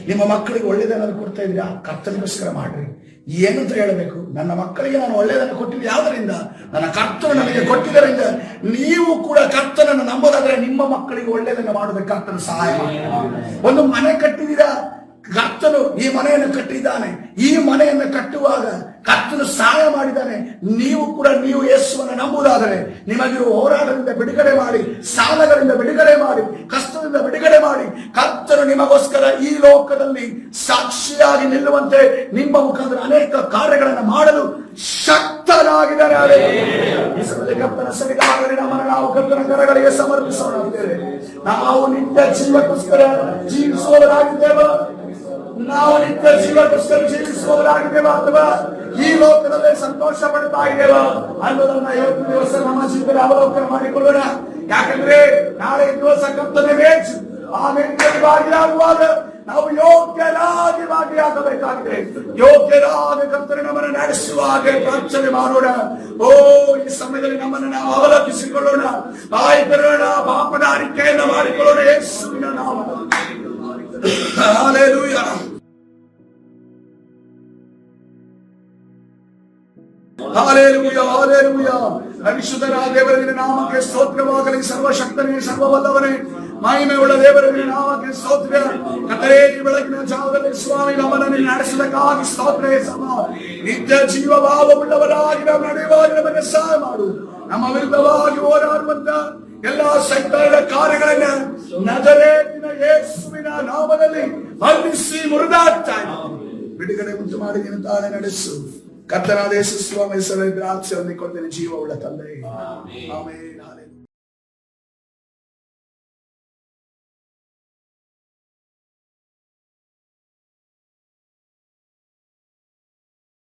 ನಿಮ್ಮ ಮಕ್ಕಳಿಗೆ ಒಳ್ಳೆಯದನ್ನು ಕೊಡ್ತಾ ಇದ್ದೀರಾ? ಕರ್ತನಿಗೋಸ್ಕರ ಮಾಡ್ರಿ. ಏನಂತ ಹೇಳಬೇಕು? ನನ್ನ ಮಕ್ಕಳಿಗೆ ನಾನು ಒಳ್ಳೆಯದನ್ನು ಕೊಟ್ಟಿದ್ದೆ. ಯಾವುದರಿಂದ? ನನ್ನ ಕರ್ತನು ನನಗೆ ಕೊಟ್ಟಿದ್ದರಿಂದ. ನೀವು ಕೂಡ ಕರ್ತನನ್ನು ನಂಬೋದಾದ್ರೆ ನಿಮ್ಮ ಮಕ್ಕಳಿಗೆ ಒಳ್ಳೆಯದನ್ನು ಮಾಡಬೇಕು. ಕರ್ತನ ಸಹಾಯ ಮಾಡಿ. ಒಂದು ಮನೆ ಕಟ್ಟಿದ್ದೀರಾ, ಕರ್ತನು ಈ ಮನೆಯನ್ನು ಕಟ್ಟಿದ್ದಾನೆ. ಈ ಮನೆಯನ್ನು ಕಟ್ಟುವಾಗ ಕರ್ತನು ಸಹಾಯ ಮಾಡಿದ್ದಾನೆ. ನೀವು ಯೇಸುವನ್ನು ನಂಬುವುದಾದರೆ ನಿಮಗಿರುವ ಹೋರಾಟದಿಂದ ಬಿಡುಗಡೆ ಮಾಡಿ, ಸಾಲಗಳಿಂದ ಬಿಡುಗಡೆ ಮಾಡಿ, ಕಷ್ಟದಿಂದ ಬಿಡುಗಡೆ ಮಾಡಿ, ಕರ್ತನು ನಿಮಗೋಸ್ಕರ ಈ ಲೋಕದಲ್ಲಿ ಸಾಕ್ಷಿಯಾಗಿ ನಿಲ್ಲುವಂತೆ ನಿಮ್ಮ ಮುಖಾಂತರ ಅನೇಕ ಕಾರ್ಯಗಳನ್ನು ಮಾಡಲು ಶಕ್ತನಾಗಿದ್ದಾನೆ. ಈ ಸಮಯದಲ್ಲಿ ಕರ್ತನ ಸನ್ನಿಧಾನದಲ್ಲಿ ನಮ್ಮನ್ನು ನಾವು ಕರ್ತನ ಕರಗಳಿಗೆ ಸಮರ್ಪಿಸೋಣ. ನಾವು ನಿತ್ಯ ಜೀವಕ್ಕೋಸ್ಕರ ಜೀವಿಸುವವರಾಗಿದ್ದೇವೆ. ನಾವು ನಿತ್ಯ ಜೀವಕ್ಕೋಸ್ಕರ ಜೀವಿಸುವವರಾಗಿದ್ದೇವೆ ಅಥವಾ ಈ ಲೋಕದಲ್ಲೇ ಸಂತೋಷ ಪಡ್ತಾ ಇದ್ದೇವೆ ಅನ್ನೋದನ್ನ ಇವತ್ತು ದಿವಸ ನಮ್ಮ ಜೀವನ ಅವಲೋಕನ ಮಾಡಿಕೊಳ್ಳೋಣ. ಯಾಕಂದ್ರೆ ನಾಳೆ ದಿವಸ ಕರ್ತನ ವೇಚ್ ಆ ವೇದಿಕೆಯಲ್ಲಿ ಭಾಗಿಯಾಗುವಾಗ ನಾವು ಯೋಗ್ಯರಾಗಿ ಭಾಗಿಯಾಗಬೇಕಾಗಿದೆ. ಯೋಗ್ಯರಾದ ಕರ್ತನ ನಮ್ಮನ್ನು ನಡೆಸುವಾಗ ಪ್ರಾರ್ಥನೆ ಮಾಡೋಣ. ಓ, ಈ ಸಮಯದಲ್ಲಿ ನಮ್ಮನ್ನು ನಾವು ಅವಲೋಕಿಸಿಕೊಳ್ಳೋಣ, ಬಾಯಿಕೊಳ್ಳೋಣ, ಪಾಪದ ಅರಿಕೆಯನ್ನು ಮಾಡಿಕೊಳ್ಳೋಣ. ಯೇಸುವಿನ ನಾಮದಲ್ಲಿ ಹಲ್ಲೆಲೂಯಾ. ಹಲ್ಲೆಲೂಯಾ. ಹಲ್ಲೆಲೂಯಾ. ಪರಿಶುದ್ಧನಾದ ದೇವರ ನಾಮಕ್ಕೆ ಸ್ತೋತ್ರವಾಗಲಿ. ಸರ್ವಶಕ್ತನೇ, ಸರ್ವವಲ್ಲವನೇ, ಮಹಿಮೆ ಉಳ್ಳ ದೇವರ ನಾಮಕ್ಕೆ ಸ್ತೋತ್ರ. ಕರ್ತನೇ, ಈ ಬೆಳಗಿನ ಜಾವದಲ್ಲಿ ಸ್ವಾಮಿ ನಮ್ಮನ್ನು ನಡೆಸಿದಕ್ಕಾಗಿ ಸ್ತೋತ್ರ. ನಿತ್ಯ ಜೀವಭಾವವುಳ್ಳವರಾಗಿ ನಾವು ನಡೆಯುವಾಗ ನಮಗೆ ಸಹಾಯ ಮಾಡು. ನಮ್ಮ ವಿರುದ್ಧವಾಗಿ ಹೋರಾಡುವಂತ ಎಲ್ಲಾ ಸೈತಾನದ ಕಾರ್ಯಗಳನ್ನ ನಜರೇತಿನ ಯೇಸುವಿನ ನಾಮದಲ್ಲಿ ಬಂಧಿಸಿ ಮುರಿದಾಡ್ತಾ ಬಿಡುಗಡೆ ಉಂಟು ಮಾಡಿ ನಿನ್ನ ತಾಳೆ ನಡೆಸು. ಕರ್ತನಾದ ಯೇಸು ಸ್ವಾಮಿ ಹೆಸರಲ್ಲಿ ಪ್ರಾರ್ಥನೆ ಹೊಂದಿಕೊಳ್ಳುತ್ತೇನೆ. ಜೀವವುಳ್ಳ ತಂದೆ, ಆಮೆನ್.